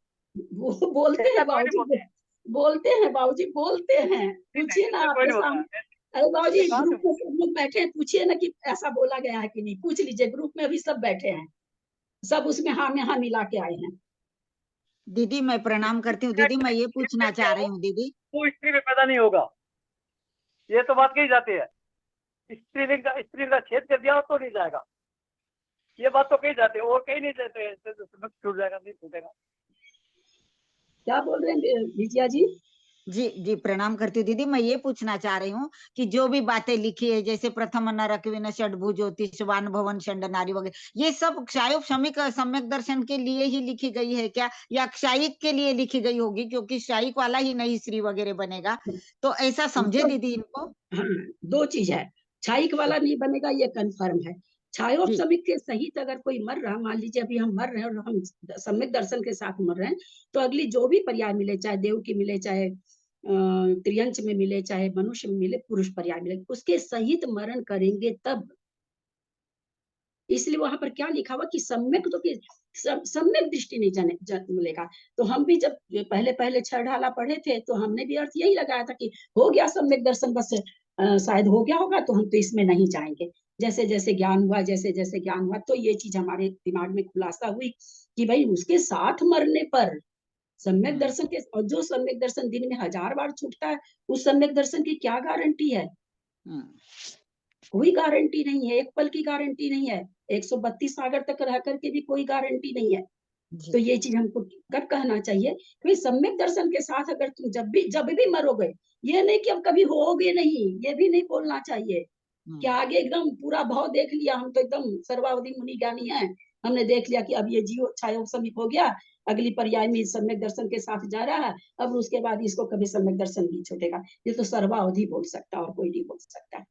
वो बोलते ऐसा हैं कोई नहीं बाबूजी, बोलता है, बोलते हैं बाबूजी, बोलते हैं। नहीं पूछिए ना ऐसा कोई आपके नहीं बोलता सामने। है, अरे बाबूजी कहाँ से ग्रुप में सब लोग बैठे हैं, पूछिए ना कि ऐसा बोला गया है कि नहीं, पूछ लीजिए, ग्रुप में अभी सब बैठे हैं, सब उसमें हाँ में हाँ मिला के आए हैं। दीदी मैं प्रणाम करती हूँ। दीदी मैं ये पूछना चाह रही हूँ दीदी। वो स्त्री में पैदा नहीं होगा, ये तो बात कही जाती है, स्त्रीलिंग का छेद कर दिया हो तो नहीं जाएगा, ये बात तो कही जाती है, और कहीं नहीं जाते, ऐसे तो सम्यक छूट जाएगा, नहीं छूटेगा। क्या बोल रहे हैं विजया जी? जी जी प्रणाम करती हूँ दीदी। मैं ये पूछना चाह रही हूँ कि जो भी बातें लिखी है, जैसे प्रथम नरक विन षडभुज ज्योतिषवान भवन षंड नारी वगैरह, ये सब क्षायोग शमिक सम्यक दर्शन के लिए ही लिखी गई है क्या, या क्षायिक के लिए लिखी गई होगी, क्योंकि क्षायिक वाला ही नई स्त्री वगैरह बनेगा, तो ऐसा समझे मतलब दीदी इनको? हाँ, 2 चीज है, छायिक वाला नहीं बनेगा ये कंफर्म है। जी छायोपशमिक के सहित अगर कोई मर रहा, मान लीजिए अभी हम मर रहे हैं और हम सम्यक दर्शन के साथ मर रहे हैं, तो अगली जो भी पर्याय मिले, चाहे देव की मिले, चाहे त्रियंच में मिले, चाहे मनुष्य में मिले, पुरुष पर्याय मिले, उसके सहित मरण करेंगे तब। इसलिए वहां पर क्या लिखा हुआ कि सम्यक तो सम्यक दृष्टि नहीं मिलेगा। तो हम भी जब पहले पहले छह ढाला पढ़े थे तो हमने भी अर्थ यही लगाया था कि हो गया सम्यक दर्शन, बस शायद हो गया होगा, तो हम तो इसमें नहीं जाएंगे। जैसे जैसे ज्ञान हुआ, जैसे जैसे ज्ञान हुआ, तो ये चीज हमारे दिमाग में खुलासा हुई कि भाई उसके साथ मरने पर सम्यक दर्शन के, और जो सम्यक दर्शन दिन में 1000 बार छूटता है, उस सम्यक दर्शन की क्या गारंटी है? कोई गारंटी नहीं है, एक पल की गारंटी नहीं है, 132 सागर तक रह करके भी कोई गारंटी नहीं है। तो ये चीज हमको कब कहना चाहिए कि सम्यक दर्शन के साथ अगर तुम जब भी मरोगे, ये नहीं कि अब कभी होगे नहीं, ये भी नहीं बोलना चाहिए कि आगे एकदम पूरा भाव देख लिया, हम तो एकदम सर्वावधि मुनि ज्ञानी हैं, हमने देख लिया कि अब ये जीव छायोग समीप हो गया, अगली पर्याय में सम्यक दर्शन के साथ जा रहा है, अब उसके बाद इसको कभी सम्यक दर्शन नहीं छूटेगा। ये तो सर्वावधि बोल सकता है और कोई नहीं बोल सकता है,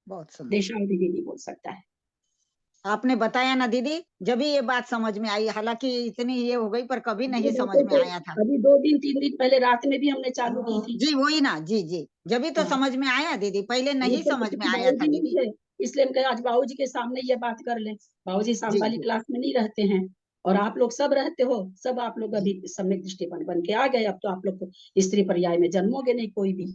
बहुत सुंदर देशावधि भी नहीं बोल सकता है। आपने बताया ना दीदी, जब भी ये बात समझ में आई, हालांकि इतनी ये हो गई पर कभी ये नहीं समझ बातें में तो आया था। अभी 2 दिन 3 दिन पहले रात में भी हमने चालू की थी। जी वही ना, जी जी, जब भी तो हाँ, समझ में आया दीदी, पहले वो नहीं तो समझ में आया था बाबूजी नहीं दीदी। थे, इसलिए हम कहे आज बाबूजी के सामने ये बात कर लें। बाबूजी शाम जी वाली जी क्लास में नहीं रहते हैं, और आप लोग सब रहते हो, सब आप लोग जी अभी सम्यक दृष्टि बन के आ गए। अब तो आप लोग को स्त्री पर्याय में जन्मोगे नहीं कोई भी,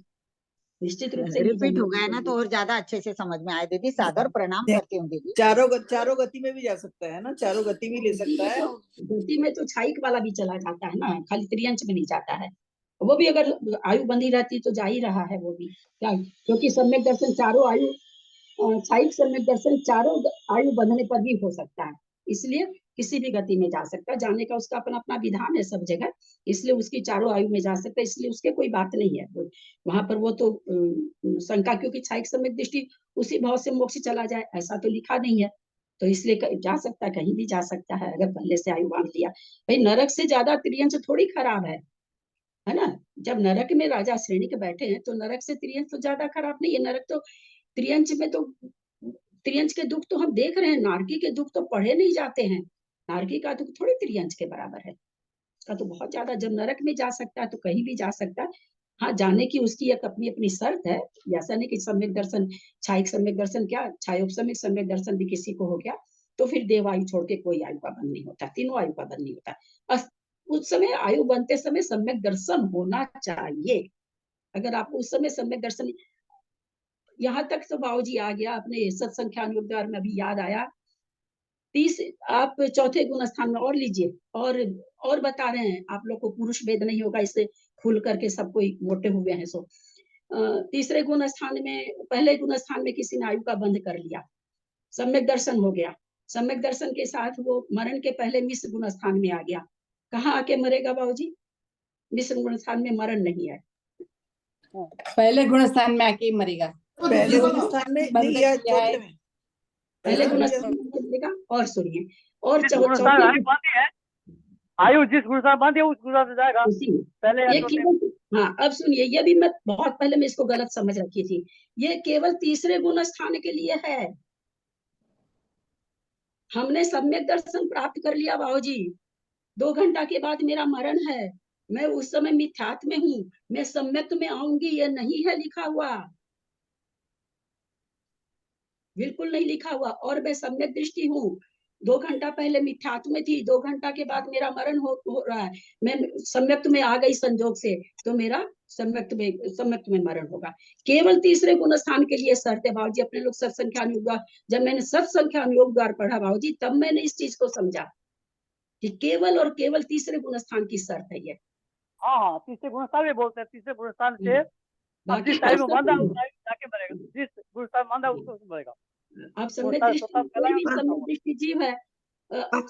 निश्चित रूप से नहीं रिपीट हो जन्मोगे गया कोई ना, भी। तो और ज्यादा अच्छे से समझ में आया दीदी। सादर प्रणाम करती हूँ दीदी। चारों गति में भी जा सकता है ना, चारों गति भी ले गति सकता में है। तो गति में तो छायिक वाला भी चला जाता है ना, खाली त्रियंच में नहीं जाता है। वो भी अगर आयु बंधी रहती तो जा ही रहा है वो भी, क्या, क्योंकि सम्यक दर्शन चारों आयु, छायिक सम्यक दर्शन चारों आयु बंधने पर भी हो सकता है। इसलिए किसी भी गति में जा सकता है, जाने का उसका अपना अपना विधान है सब जगह, इसलिए उसकी चारों आयु में जा सकता है, इसलिए उसके कोई बात नहीं है वहां पर। वो तो शंका, क्योंकि छायिक सम्यक दृष्टि उसी भाव से मोक्ष चला जाए ऐसा तो लिखा नहीं है, तो इसलिए जा सकता है, कहीं भी जा सकता है अगर पहले से आयु बांध लिया। भाई नरक से ज्यादा त्रियंच थोड़ी खराब है ना? जब नरक में राजा श्रेणी के बैठे हैं तो नरक से त्रियंच तो ज्यादा खराब नहीं है। नरक तो त्रियंच में तो, त्रियंच के दुख तो हम देख रहे हैं, नारकी के दुख तो पढ़े नहीं जाते हैं, नारकी का दुख थोड़ी त्रियंच के बराबर है। उसका तो बहुत ज्यादा, जब नरक में जा सकता है तो कहीं भी जा सकता है। हाँ, जाने की उसकी एक अपनी अपनी शर्त है। ऐसा नहीं कि सम्यक दर्शन, छायिक सम्यक दर्शन क्या, छायोपसमिक सम्यक दर्शन भी किसी को हो गया तो फिर देव आयु छोड़ के कोई आयु का बंध नहीं होता, तीनों आयु का बंध नहीं होता। उस समय आयु बनते समय सम्यक दर्शन होना चाहिए। अगर आपको उस समय सम्यक दर्शन, यहाँ तक तो बाबूजी आ गया अपने सत्संख्यान योग द्वार में, अभी याद आया 30, आप चौथे गुण स्थान में और लीजिए, और बता रहे हैं आप लोग को, पुरुष वेद नहीं होगा इससे खुल करके सब कोई मोटे हुए हैं। सो तीसरे गुण स्थान में, पहले गुण स्थान में किसी ने आयु का बंध कर लिया, सम्यक दर्शन हो गया, सम्यक दर्शन के साथ वो मरण के पहले मिश्र गुण स्थान में आ गया। कहाँ आके मरेगा बाबूजी? मिश्र गुण स्थान में मरण नहीं है, पहले गुण स्थान में आके ही मरेगा। पहले गुण स्थान में बंद नहीं या किया है। चौथे में? पहले गुण स्थान में मरेगा। और सुनिए, और जिस गुणस्थान आयु बांधी है, आयु जिस गुणस्थान बांधी है उस गुणस्थान से जाएगा पहले या ये चौथे में। केवल, हाँ अब सुनिए, ये भी मैं बहुत पहले में इसको गलत समझ रखी थी, ये केवल तीसरे गुण स्थान के लिए है। हमने सम्यक दर्शन प्राप्त कर लिया बाबूजी, 2 घंटा के बाद मेरा मरण है, मैं उस समय मिथ्यात्व में हूँ, मैं सम्यक में आऊंगी, ये नहीं है लिखा हुआ, बिल्कुल नहीं लिखा हुआ। और मैं सम्यक दृष्टि हूँ, 2 घंटा पहले मिथ्यात्व में थी, 2 घंटा के बाद मेरा मरण हो रहा है, मैं सम्यक में आ गई संजोग से, तो मेरा सम्यक में मरण होगा। केवल तीसरे गुण स्थान के लिए शर्त है बाबूजी। अपने लोग सत्संख्यान योग द्वार, जब मैंने सत्संख्यान योग द्वार पढ़ा बाबूजी, तब मैंने इस चीज को समझा कि केवल और केवल तीसरे गुण स्थान की शर्त है ये। हाँ, तीसरे गुणस्थान में बोलते हैं, तीसरे गुणस्थान से बाकी जिस टाइम में बांधा उस टाइम जाके मरेगा, जिस गुणस्थान बांधा उसको मरेगा। आप सम्यक दृष्टि, कोई भी सम्यक दृष्टि जीव है,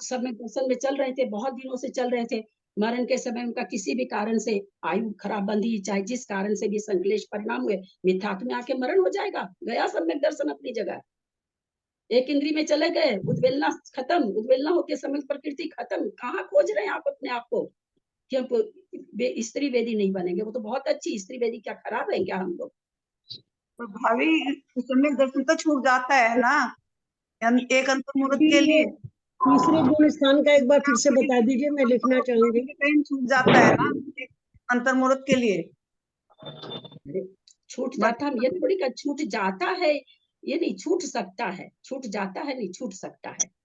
सम्यक दर्शन में चल रहे थे, बहुत दिनों से चल रहे थे, मरण के समय उनका किसी भी कारण से आयु खराब बंधी, चाहे जिस कारण से भी संक्लेश परिणाम हुए, मिथ्यात्व में आके मरण हो जाएगा, गया सम्यक दर्शन अपनी जगह। एक इंद्री में चले गए, उद्वेलना खत्म, उद्वेलना होके समय प्रकृति खत्म। कहाँ खोज रहे हैं आप अपने आप को कि हम स्त्री वेदी नहीं बनेंगे? वो तो बहुत अच्छी स्त्री वेदी, क्या खराब है क्या हम लोग? तो भाभी सम्यक दर्शन तो छूट जाता है ना, एक अंतर मुहूर्त के लिए। तीसरे गुण स्थान का एक बार फिर से बता दीजिए, मैं लिखना चाहूंगी। टाइम छूट जाता है ना एक अंतर मुहूर्त के लिए। छूट जाता है, ये थोड़ी का छूट जाता है, ये नहीं छूट सकता है, छूट जाता है नहीं, छूट सकता है।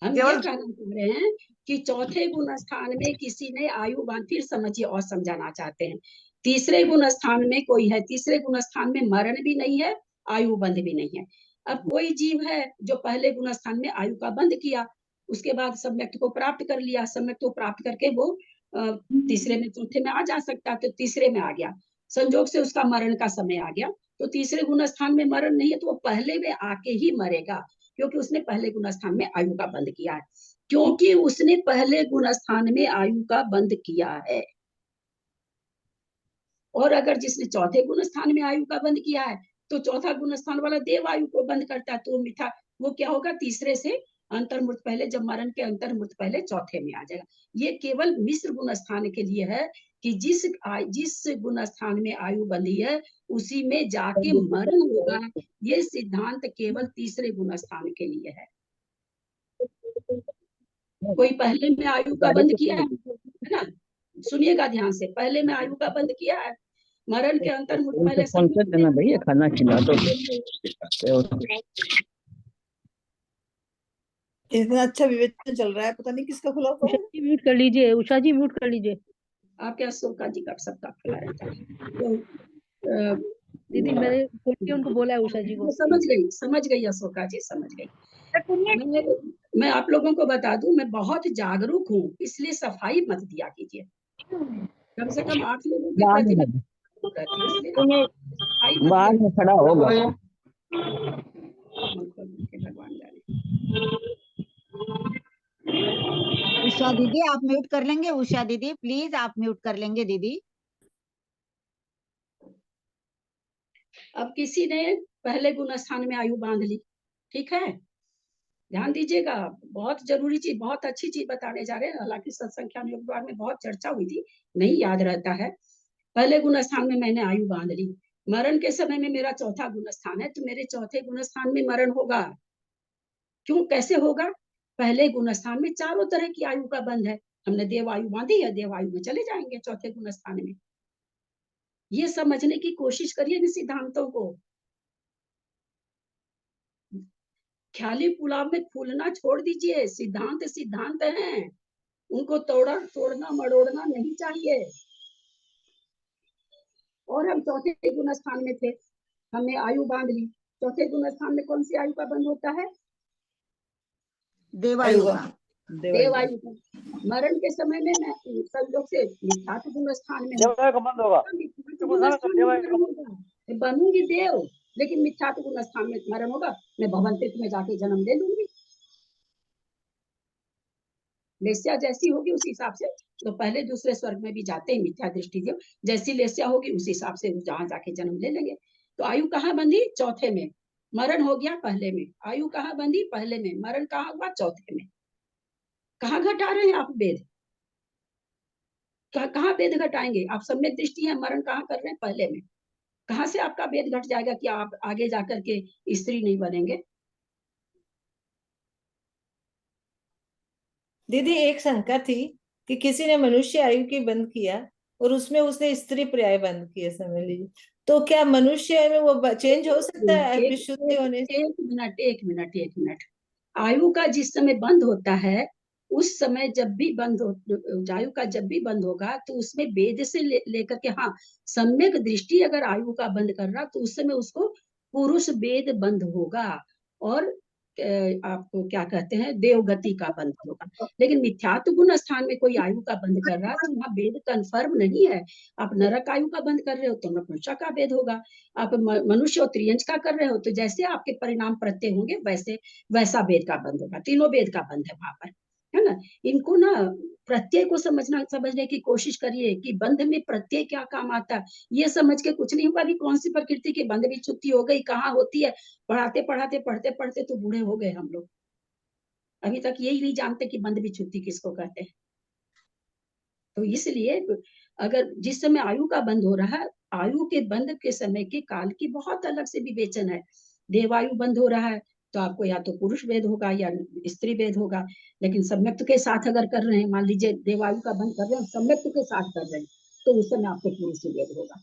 हम ये कहना चाह रहे हैं कि चौथे गुण स्थान में किसी ने आयु बांध, फिर समझिए और समझाना चाहते हैं, तीसरे गुण स्थान में कोई है, तीसरे गुण स्थान में मरण भी नहीं है, आयु बंध भी नहीं है। अब कोई जीव है जो पहले गुण स्थान में आयु का बंध किया, उसके बाद सम्यक को प्राप्त कर लिया, सम्यक को प्राप्त करके वो तीसरे में, चौथे में आ जा सकता, तो तीसरे में आ गया, संजोग से उसका मरण का समय आ गया, तो तीसरे गुण स्थान में मरण नहीं है, तो वो पहले में आके ही मरेगा, क्योंकि उसने पहले गुण स्थान में आयु का बंध किया है, क्योंकि उसने पहले गुण स्थान में आयु का बंध किया है। और अगर जिसने चौथे गुण स्थान में आयु का बंध किया है, तो चौथा गुण स्थान वाला देव आयु को बंद करता है, तो मिठा वो क्या होगा, तीसरे से अंतर्मूर्त पहले, जब मरण के अंतर्मूर्त पहले चौथे में आ जाएगा। ये केवल मिश्र गुण स्थान के लिए है कि जिस गुण स्थान में आयु बंधी है उसी में जाके मरण होगा। ये सिद्धांत केवल तीसरे गुण स्थान के लिए है। कोई पहले में आयु का बंध किया है ना, सुनिएगा ध्यान से, पहले में आयु का बंध किया है, मरण के अंतर्मुख पहले फोन कर देना भैया, खाना खिला दो। इतना अच्छा विवेचन चल रहा है, पता नहीं किसका खुला हुआ है। उषा जी म्यूट कर लीजिए, उषा जी म्यूट कर लीजिए। आप क्या अशोका जी का सबका खुला रहता है, तो दीदी मैंने खोल के उनको बोला है उषा जी को। समझ गई अशोका जी, समझ गई। मैं आप लोगों को बता दूं, मैं बहुत जागरूक हूँ, इसलिए सफाई मत दिया कीजिए, कम से कम 8 लोगों के प्रति बाहर में खड़ा होगा। भगवान जाने। उषा दीदी आप म्यूट कर लेंगे, उषा दीदी प्लीज आप म्यूट कर लेंगे दीदी। अब किसी ने पहले गुण स्थान में आयु बांध ली, ठीक है, ध्यान दीजिएगा, बहुत जरूरी चीज, बहुत अच्छी चीज बताने जा रहे हैं। हालांकि सत्संख्यान योग द्वार में बहुत चर्चा हुई थी, नहीं याद रहता है। पहले गुण स्थान में मैंने आयु बांध ली, मरण के समय में मेरा चौथा गुण स्थान है, तो मेरे चौथे गुण स्थान में मरण होगा। क्यों, कैसे होगा? पहले गुण स्थान में चारों तरह की आयु का बंध है, हमने देवायु बांधी है, देवायु में चले जाएंगे चौथे गुण स्थान में। ये समझने की कोशिश करिए इन सिद्धांतों को। ख्याली पुलाव में फूलना छोड़ दीजिए, सिद्धांत सिद्धांत हैं, उनको तोड़ना मरोड़ना नहीं चाहिए। और हम चौथे गुण स्थान में थे, हमने आयु बांध ली। चौथे गुण स्थान में कौन सी आयु का बंध होता है? देवायु का। देवायु का। मरण के समय में मैं संयोग से मिथ्यात्व गुण स्थान में देवायु का बंद होगा। मिथ्यात्व गुण स्थान में मरण होगा। मैं बनूंगी देव, लेकिन मिथ्यात्व गुण स्थान में मरण होगा, मैं भवंतित्व में जाके जन्म ले लूंगी। लेस्या जैसी होगी उस हिसाब से तो पहले दूसरे स्वर्ग में भी जाते हैं मिथ्या दृष्टि जो जैसी लेस्या होगी उस हिसाब से जहां जाके जन्म ले लेंगे। तो आयु कहाँ बंधी? चौथे में। मरण हो गया पहले में। आयु कहाँ बंधी? पहले में। मरण कहाँ हुआ? चौथे में। कहाँ घटा रहे हैं आप वेद? कहाँ वेद घटाएंगे आप? सम्यक दृष्टि है, मरण कहाँ कर रहे हैं? पहले में। कहाँ से आपका वेद घट जाएगा कि आप आगे जाकर के स्त्री नहीं बनेंगे? दीदी एक शंका थी कि किसी ने मनुष्य आयु की बंद किया और उसमें उसने स्त्री पर्याय बंद किया, समझ लीजिए, तो क्या मनुष्य में वो चेंज हो सकता है विशुद्धि होने से? एक मिनट। आयु का जिस समय बंद होता है उस समय जब भी बंद हो, आयु का जब भी बंद होगा तो उसमें वेद से लेकर के, हाँ, सम्यक दृष्टि अगर आयु का बंद कर रहा तो उस समय उसको पुरुष वेद बंद होगा और आपको क्या कहते हैं देवगति का बंद होगा। लेकिन मिथ्यात्व गुण स्थान में कोई आयु का बंद कर रहा है तो वहाँ वेद कंफर्म नहीं है। आप नरक आयु का बंद कर रहे हो तो नपुंसक का वेद होगा। आप मनुष्य और त्रियंच का कर रहे हो तो जैसे आपके परिणाम प्रत्यय होंगे वैसा वेद का बंद होगा। तीनों वेद का बंद है वहां पर, है ना। इनको ना प्रत्यय को समझने की कोशिश करिए कि बंध में प्रत्यय क्या काम आता है। ये समझ के कुछ नहीं होगा कि कौन सी प्रकृति की बंध भी छुट्टी हो गई, कहाँ होती है। पढ़ते पढ़ते तो बूढ़े हो गए हम लोग, अभी तक यही नहीं जानते कि बंध भी छुट्टी किसको कहते हैं। तो इसलिए अगर जिस समय आयु का बंद हो रहा है, आयु के बंद के समय के काल की बहुत अलग से विवेचन है। देवायु बंद हो रहा है तो आपको या तो पुरुष वेद होगा या स्त्री वेद होगा। लेकिन सम्यक्त के साथ अगर कर रहे हैं, मान लीजिए देवायु का बंद कर रहे हैं सम्यक्त के साथ कर रहे हैं तो उस समय आपको पुरुष वेद होगा।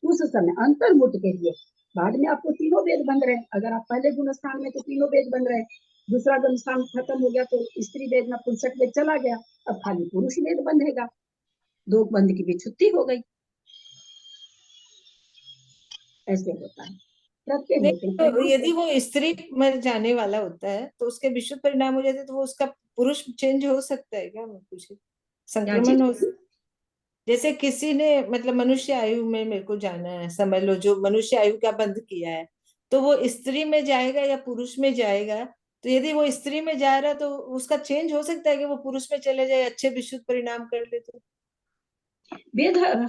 उस समय अंतर्मुठ के लिए बाद में आपको तीनों वेद बन रहे हैं। अगर आप पहले गुण स्थान में तो तीनों वेद बन रहे हैं, दूसरा गुण स्थान खत्म हो गया तो स्त्री वेद नपुंसक वेद चला गया, अब खाली पुरुष वेद बंधेगा। दो बंध की भी छुट्टी हो गई। ऐसे होता है, प्रत्यय होते हैं। तो यदि वो स्त्री में जाने वाला होता है तो उसके विशुद्ध परिणाम हो जाते हैं तो वो उसका पुरुष चेंज हो सकता है क्या? मैं पूछ संक्रमण हो जैसे किसी ने मतलब मनुष्य आयु में मेरे को जाना है, समझ लो जो मनुष्य आयु का बंद किया है तो वो स्त्री में जाएगा या पुरुष में जाएगा? तो यदि वो स्त्री में जा रहा है तो उसका चेंज हो सकता है कि वो पुरुष में चले जाए, अच्छे विशुद्ध परिणाम कर ले तो?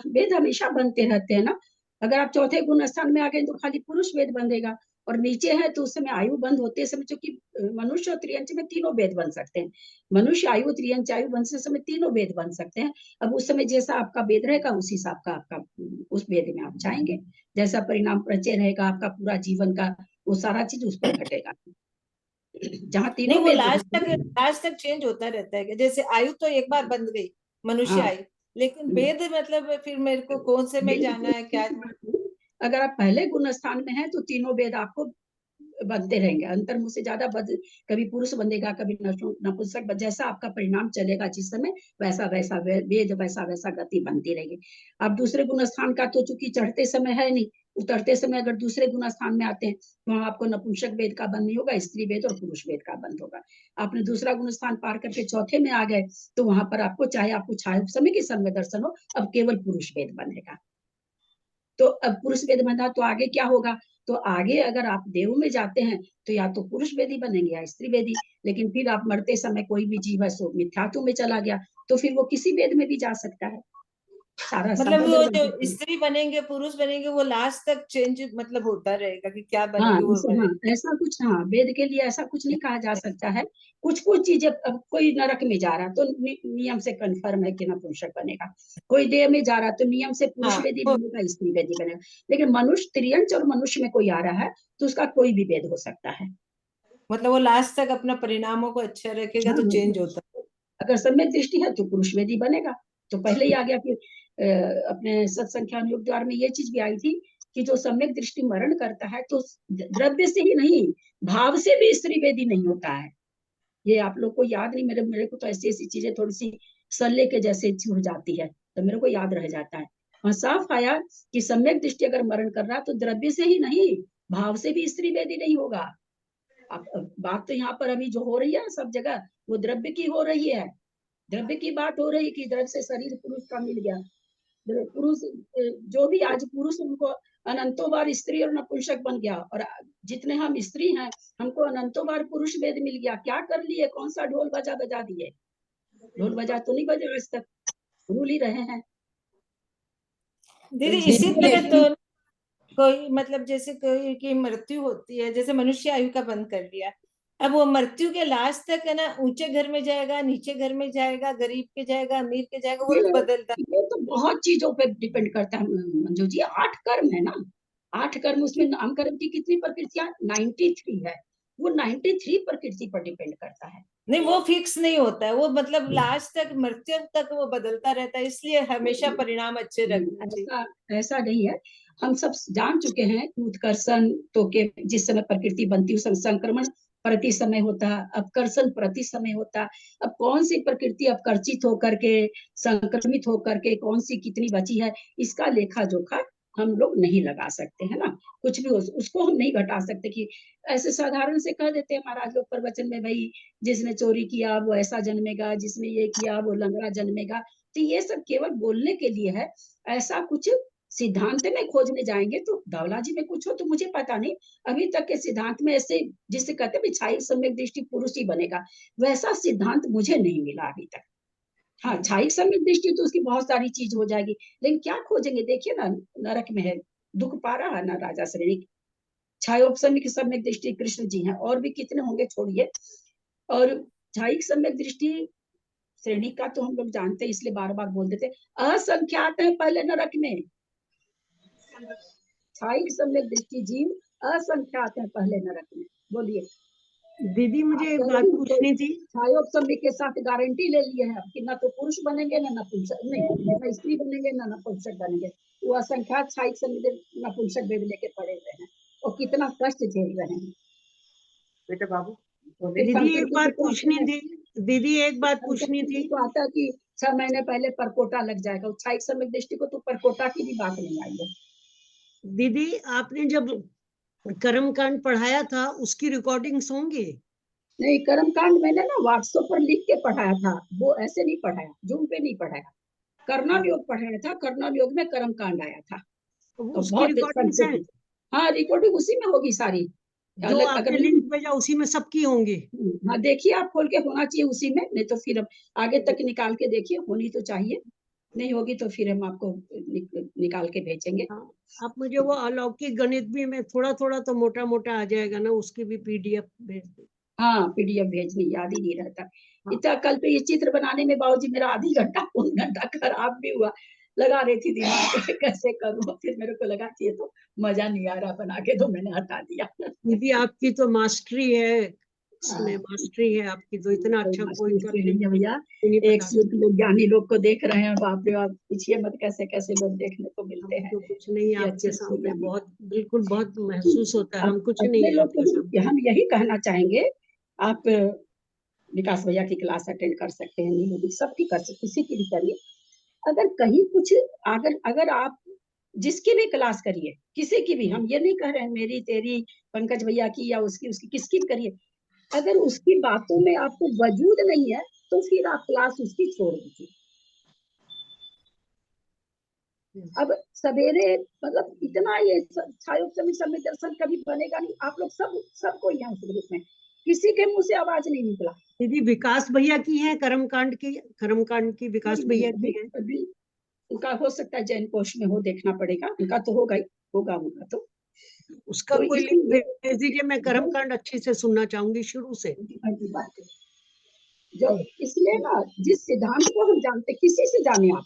वेद हमेशा बनते रहते हैं ना। अगर आप चौथे गुण स्थान में आ गए तो खाली पुरुष वेद बंधेगा, और नीचे है तो उस समय आयु बंद होते समय, चूंकि मनुष्य और त्रियंच में तीनों वेद बन सकते हैं। मनुष्य आयु त्रियंच आयु बनते समय तीनों वेद बन सकते हैं। अब उस समय जैसा आपका वेद रहेगा उस हिसाब का आपका उस वेद में आप जाएंगे। जैसा परिणाम प्रचय रहेगा आपका पूरा जीवन का, वो सारा चीज उस पर घटेगा। जहाँ नहीं तीनों वो वेद लास्ट तक चेंज होता रहता है। जैसे आयु तो एक बार बंद गई मनुष्य हाँ, आयु, लेकिन वेद मतलब फिर मेरे को कौन से में जाना है क्या? अगर आप पहले गुण स्थान में हैं तो तीनों वेद आपको बनते रहेंगे। अंतर्मुख से ज्यादा कभी पुरुष बंधेगा कभी नपुंसक, जैसा आपका परिणाम चलेगा जिस समय वैसा वैसा वेद वैसा वैसा गति बनती रहेगी। अब दूसरे गुण स्थान का तो चूंकि चढ़ते समय है नहीं, उतरते समय अगर दूसरे गुण स्थान में आते हैं वहां आपको नपुंसक वेद का बंद नहीं होगा, स्त्री वेद और पुरुष वेद का बंद होगा। आपने दूसरा गुण स्थान पार करके चौथे में आ गए तो वहां पर आपको चाहे आपको छाया समय की सम्य दर्शन हो, अब केवल पुरुष वेद बनेगा। तो अब पुरुष वेद बना तो आगे क्या होगा? तो आगे अगर आप देव में जाते हैं तो या तो पुरुष वेदी बनेंगे या स्त्री वेदी। लेकिन फिर आप मरते समय कोई भी जीव है सो मिथ्यात्व में चला गया तो फिर वो किसी वेद में भी जा सकता है। सारा मतलब वो जो स्त्री बनेंगे पुरुष बनेंगे वो लास्ट तक चेंज मतलब होता रहेगा कि क्या बनेंगे वो बनेंगे। ऐसा कुछ, हाँ, वेद के लिए ऐसा कुछ नहीं कहा जा सकता है। कुछ चीजें, अब कोई नरक में जा रहा तो नियम से कंफर्म है कि नपुंसक बनेगा। कोई देह में जा रहा तो नियम से पुरुष वेदी बनेगा, स्त्री वेदी बनेगा। लेकिन मनुष्य त्रियंच और मनुष्य में कोई आ रहा है तो उसका कोई भी वेद हो सकता है। मतलब वो लास्ट तक अपना परिणामों को अच्छा रखेगा तो चेंज होता है। अगर सम्यक दृष्टि है तो पुरुष वेदी बनेगा। तो पहले ही आ गया कि अपने सत्संख्यान योग द्वार में ये चीज भी आई थी कि जो सम्यक दृष्टि मरण करता है तो द्रव्य से ही नहीं, भाव से भी स्त्री वेदी नहीं होता है। ये आप लोग को याद नहीं, मेरे को तो ऐसी ऐसी चीजें थोड़ी सी सल्ले के जैसे छूट जाती है, तो मेरे को याद रह जाता है। वहां साफ आया कि सम्यक दृष्टि अगर मरण कर रहा तो द्रव्य से ही नहीं, भाव से भी स्त्री वेदी नहीं होगा। अब बात तो यहाँ पर अभी जो हो रही है सब जगह, वो द्रव्य की हो रही है। द्रव्य की बात हो रही कि द्रव्य से शरीर पुरुष का मिल गया। पुरुष जो भी आज पुरुष, उनको अनंतों बार स्त्री और नपुंसक बन गया, और जितने हम स्त्री हैं हमको अनंतों बार पुरुष वेद मिल गया। क्या कर लिए? कौन सा ढोल बजा दिए? ढोल बजा तो नहीं बजा आज तक, भूल ही रहे हैं। दीदी इसी तरह तो कोई मतलब जैसे कोई की मृत्यु होती है, जैसे मनुष्य आयु का बंद कर लिया, अब वो मृत्यु के लास्ट तक है ना, ऊंचे घर में जाएगा, नीचे घर में जाएगा, गरीब के जाएगा, अमीर के जाएगा, वो बदलता है। ये तो बहुत चीजों पे डिपेंड करता है मंजू जी। 8 कर्म है ना, 8 कर्म, उसमें नाम कर्म की कितनी प्रकृतियां? 93 है। वो 93 प्रकृति पर डिपेंड करता है। नहीं, वो फिक्स नहीं होता है, वो मतलब लास्ट तक, मृत्यु तक वो बदलता रहता है, इसलिए हमेशा परिणाम अच्छे रखना चाहिए। ऐसा नहीं है, हम सब जान चुके हैं उत्कर्षण तो के जिस समय प्रकृति बनती है संक्रमण प्रति समय होता है, अपकर्षण प्रति समय होता है। अब कौन सी प्रकृति अपकर्षित होकर के, संक्रमित होकर के कौन सी कितनी बची है, इसका लेखा जोखा हम लोग नहीं लगा सकते है ना। कुछ भी उसको हम नहीं घटा सकते कि ऐसे साधारण से कह देते हैं महाराज लोग प्रवचन में, भाई जिसने चोरी किया वो ऐसा जन्मेगा, जिसने ये किया वो लंगड़ा जन्मेगा। तो ये सब केवल बोलने के लिए है, ऐसा कुछ सिद्धांत में खोजने जाएंगे तो धवला जी में कुछ हो तो मुझे पता नहीं। अभी तक के सिद्धांत में ऐसे जिससे कहते हैं छाई सम्यक दृष्टि पुरुष ही बनेगा, वैसा सिद्धांत मुझे नहीं मिला अभी तक। हाँ, छाई सम्यक दृष्टि तो उसकी बहुत सारी चीज हो जाएगी, लेकिन क्या खोजेंगे? देखिए ना, नरक में है, दुख पा रहा है ना राजा श्रेणी। छायोपसमिक सम्यक दृष्टि कृष्ण जी हैं, और भी कितने होंगे छोड़िए। और छाई सम्यक दृष्टि श्रेणी का तो हम लोग जानते हैं, इसलिए बार बार बोल देते, असंख्यात है पहले नरक में। छाई सम्यक दृष्टि जीव असंख्यात है पहले नरक में। बोलिए दीदी, मुझे एक बात पूछनी थी। छायोपसमिक के साथ गारंटी ले लिए हैं कि ना तो पुरुष बनेंगे ना नपुंसक, नहीं ना स्त्री बनेंगे ना नपुंसक बनेंगे। वो असंख्यात छाई सम्यक नपुंसक वेद लेके पड़े हुए हैं और कितना कष्ट झेल रहे हैं। बेटे बाबू दीदी एक बात पूछनी थी। दीदी एक बात पूछनी थी। तो आता है कि 6 महीने पहले परकोटा लग जाएगा, छाई सम्यक दृष्टि को तो परकोटा की भी बात नहीं आई है। दीदी, आपने जब कर्मकांड पढ़ाया था उसकी रिकॉर्डिंग्स होंगी? नहीं, कर्मकांड मैंने ना व्हाट्सएप पर लिख के पढ़ाया था, वो ऐसे नहीं पढ़ाया, जूम पे नहीं पढ़ाया। कर्णल योग पढ़ाया था, कर्णल योग में कर्मकांड आया था। तो उसकी रिकॉर्डिंग्स हैं? हाँ, रिकॉर्डिंग उसी में होगी सारी। जो आपने लिंक भेजा उसी में सबकी होंगी? हाँ, देखिए आप खोल के, होना चाहिए उसी में, नहीं तो फिर आगे तक निकाल के देखिए, होनी तो चाहिए। नहीं होगी तो फिर हम आपको निकाल के भेजेंगे। आप मुझे वो अलौकिक गणित भी, में थोड़ा थोड़ा तो मोटा मोटा आ जाएगा ना, उसकी भी PDF भेज दो। हाँ, PDF भेजनी, याद ही नहीं रहता। इतना कल पे ये चित्र बनाने में बाबूजी मेरा आधी घंटा पौन घंटा खराब भी हुआ। लगा रही थी दिमाग पे कैसे करूँ, फिर मेरे को लगा कि ये तो मजा नहीं आ रहा बना के, तो मैंने हटा दिया। दीदी आपकी तो मास्टरी है, इसमें मास्टरी है आपकी, तो इतना अच्छा कोई कर नहीं भैया। एक से एक लोग ज्ञानी लोग को देख रहे हैं, बाप रे बाप, पूछिए मत कैसे कैसे लोग देखने को मिलते हैं। तो कुछ नहीं, आपके सामने बहुत बिल्कुल बहुत महसूस होता है, हम कुछ नहीं है आपके सामने। हम यही कहना चाहेंगे, आप विकास भैया की क्लास अटेंड कर सकते हैं, नीलू सबकी कर सकते, किसी की भी करिए। अगर कहीं कुछ, अगर आप जिसकी भी क्लास करिए, किसी की भी, हम ये नहीं कह रहे हैं मेरी तेरी पंकज भैया की या उसकी किसकी भी करिए, अगर उसकी बातों में आपको वजूद नहीं है तो फिर आप क्लास उसकी छोड़ दीजिए। अब सवेरे मतलब इतना ये छायोपसमिक सम्यक दर्शन कभी बनेगा नहीं, आप लोग सबको यहाँ उस ग्रुप में किसी के मुंह से आवाज नहीं निकला। दीदी विकास भैया की है कर्मकांड की विकास भैया की है? उनका हो सकता है जैन कोश में हो, देखना पड़ेगा, उनका तो होगा ही होगा उनका तो। उसका कोई लिंक भेज दीजिए, मैं कर्मकांड अच्छे से सुनना चाहूंगी शुरू से। जो इसलिए ना, जिस सिद्धांत को हम जानते, किसी से जाने आप,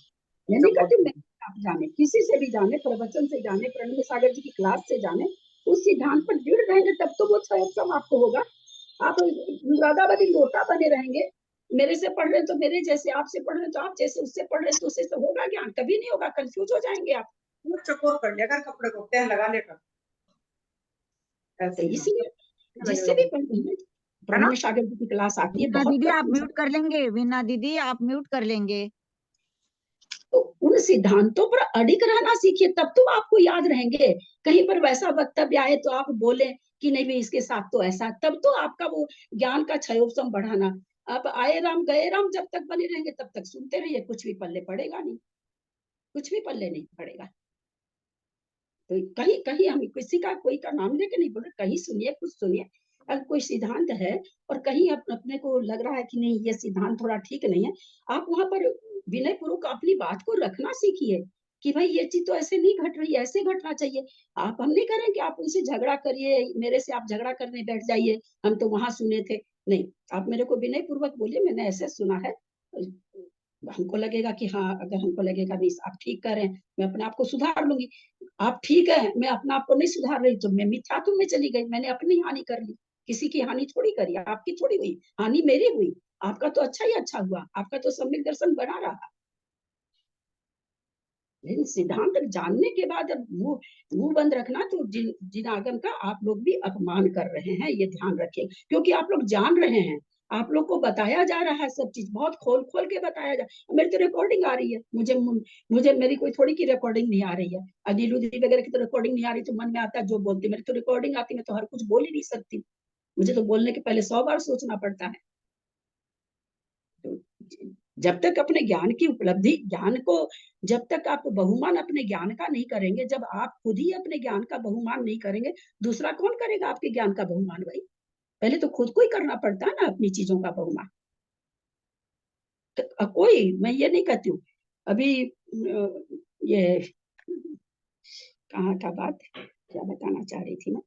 मैं नहीं कहती मैं आप जाने, किसी से भी जाने, प्रवचन से जाने, प्रणव सागर जी की क्लास से जाने, उस सिद्धांत पर जुड़ रहेंगे तब तो वो छायोपसम आपको होगा। आप मुरादाबादी लोटा बने रहेंगे मेरे से पढ़ रहे हैं तो मेरे जैसे, आपसे पढ़ रहे हैं तो आप जैसे, उससे पढ़ रहे हैं तो उससे तो होगा ज्ञान, कभी नहीं होगा, कंफ्यूज हो जाएंगे आप। वो चकोर कर लिया कर कपड़े को, तह लगा लेकर तो ऐसे ही, हाँ। इसलिए जिससे भी पढ़ रहे हैं, है ना? ब्रह्म शागिर्द की क्लास आती है, वीना बहुत दीदी आप कठिन म्यूट कर लेंगे, वीना दीदी आप म्यूट कर लेंगे। तो उन सिद्धांतों पर अडिग रहना सीखिए, तब तो आपको याद रहेंगे। कहीं पर वैसा वक्तव्य आए तो आप बोले कि नहीं भाई इसके साथ तो ऐसा, तब तो आपका वो ज्ञान का क्षयोपम बढ़ाना। आप आए राम गए राम जब तक बने रहेंगे तब तक सुनते रहिए, कुछ भी पल्ले पड़ेगा नहीं, कुछ भी पल्ले नहीं पड़ेगा। तो कहीं कहीं हम किसी का कोई का नाम लेके नहीं बोल रहे, कहीं सुनिए, कुछ सुनिए। अगर कोई सिद्धांत है और कहीं अपने को लग रहा है कि नहीं ये सिद्धांत थोड़ा ठीक नहीं है, आप वहां पर विनय पूर्वक अपनी बात को रखना सीखिए कि भाई ये चीज तो ऐसे नहीं घट रही है, ऐसे घटना चाहिए। आप हम नहीं करें कि आप उनसे झगड़ा करिए, मेरे से आप झगड़ा करने बैठ जाइए, हम तो वहां सुने थे। नहीं, आप मेरे को विनय पूर्वक बोलिए मैंने ऐसे सुना है, हमको लगेगा कि हाँ, अगर हमको लगेगा नहीं आप ठीक कर रहे हैं, मैं अपने आप को सुधार लूंगी। आप ठीक है, मैं अपना आप को नहीं सुधार रही तो मैं मिथ्यात्व में चली गई, मैंने अपनी हानि कर ली। किसी की हानि थोड़ी करी, आपकी थोड़ी हुई, हानि मेरी हुई। आपका तो अच्छा ही अच्छा हुआ, आपका तो सम्यक दर्शन बना रहा। लेकिन सिद्धांत जानने के बाद अब मुंह बंद रखना तो जिन आगम का आप लोग भी अपमान कर रहे हैं, ये ध्यान रखिए, क्योंकि आप लोग जान रहे हैं, आप लोग को बताया जा रहा है, सब चीज बहुत खोल खोल के बताया जा। मेरी तो रिकॉर्डिंग आ रही है, मुझे मेरी कोई थोड़ी की रिकॉर्डिंग नहीं आ रही है। अनिलू दीदी वगैरह की तो रिकॉर्डिंग नहीं आ रही, तो मन में आता है जो बोलती, मेरी तो रिकॉर्डिंग आती, मैं तो हर कुछ बोल ही नहीं सकती, मुझे तो बोलने के पहले 100 बार सोचना पड़ता है। तो जब तक अपने ज्ञान की उपलब्धि, ज्ञान को जब तक आप बहुमान अपने ज्ञान का नहीं करेंगे, जब आप खुद ही अपने ज्ञान का बहुमान नहीं करेंगे, दूसरा कौन करेगा आपके ज्ञान का बहुमान? भाई पहले तो खुद को ही करना पड़ता है ना अपनी चीजों का बहुमान। तो कोई, मैं ये नहीं कहती हूँ अभी ये कहाँ का बात क्या बताना चाह रही थी मैं,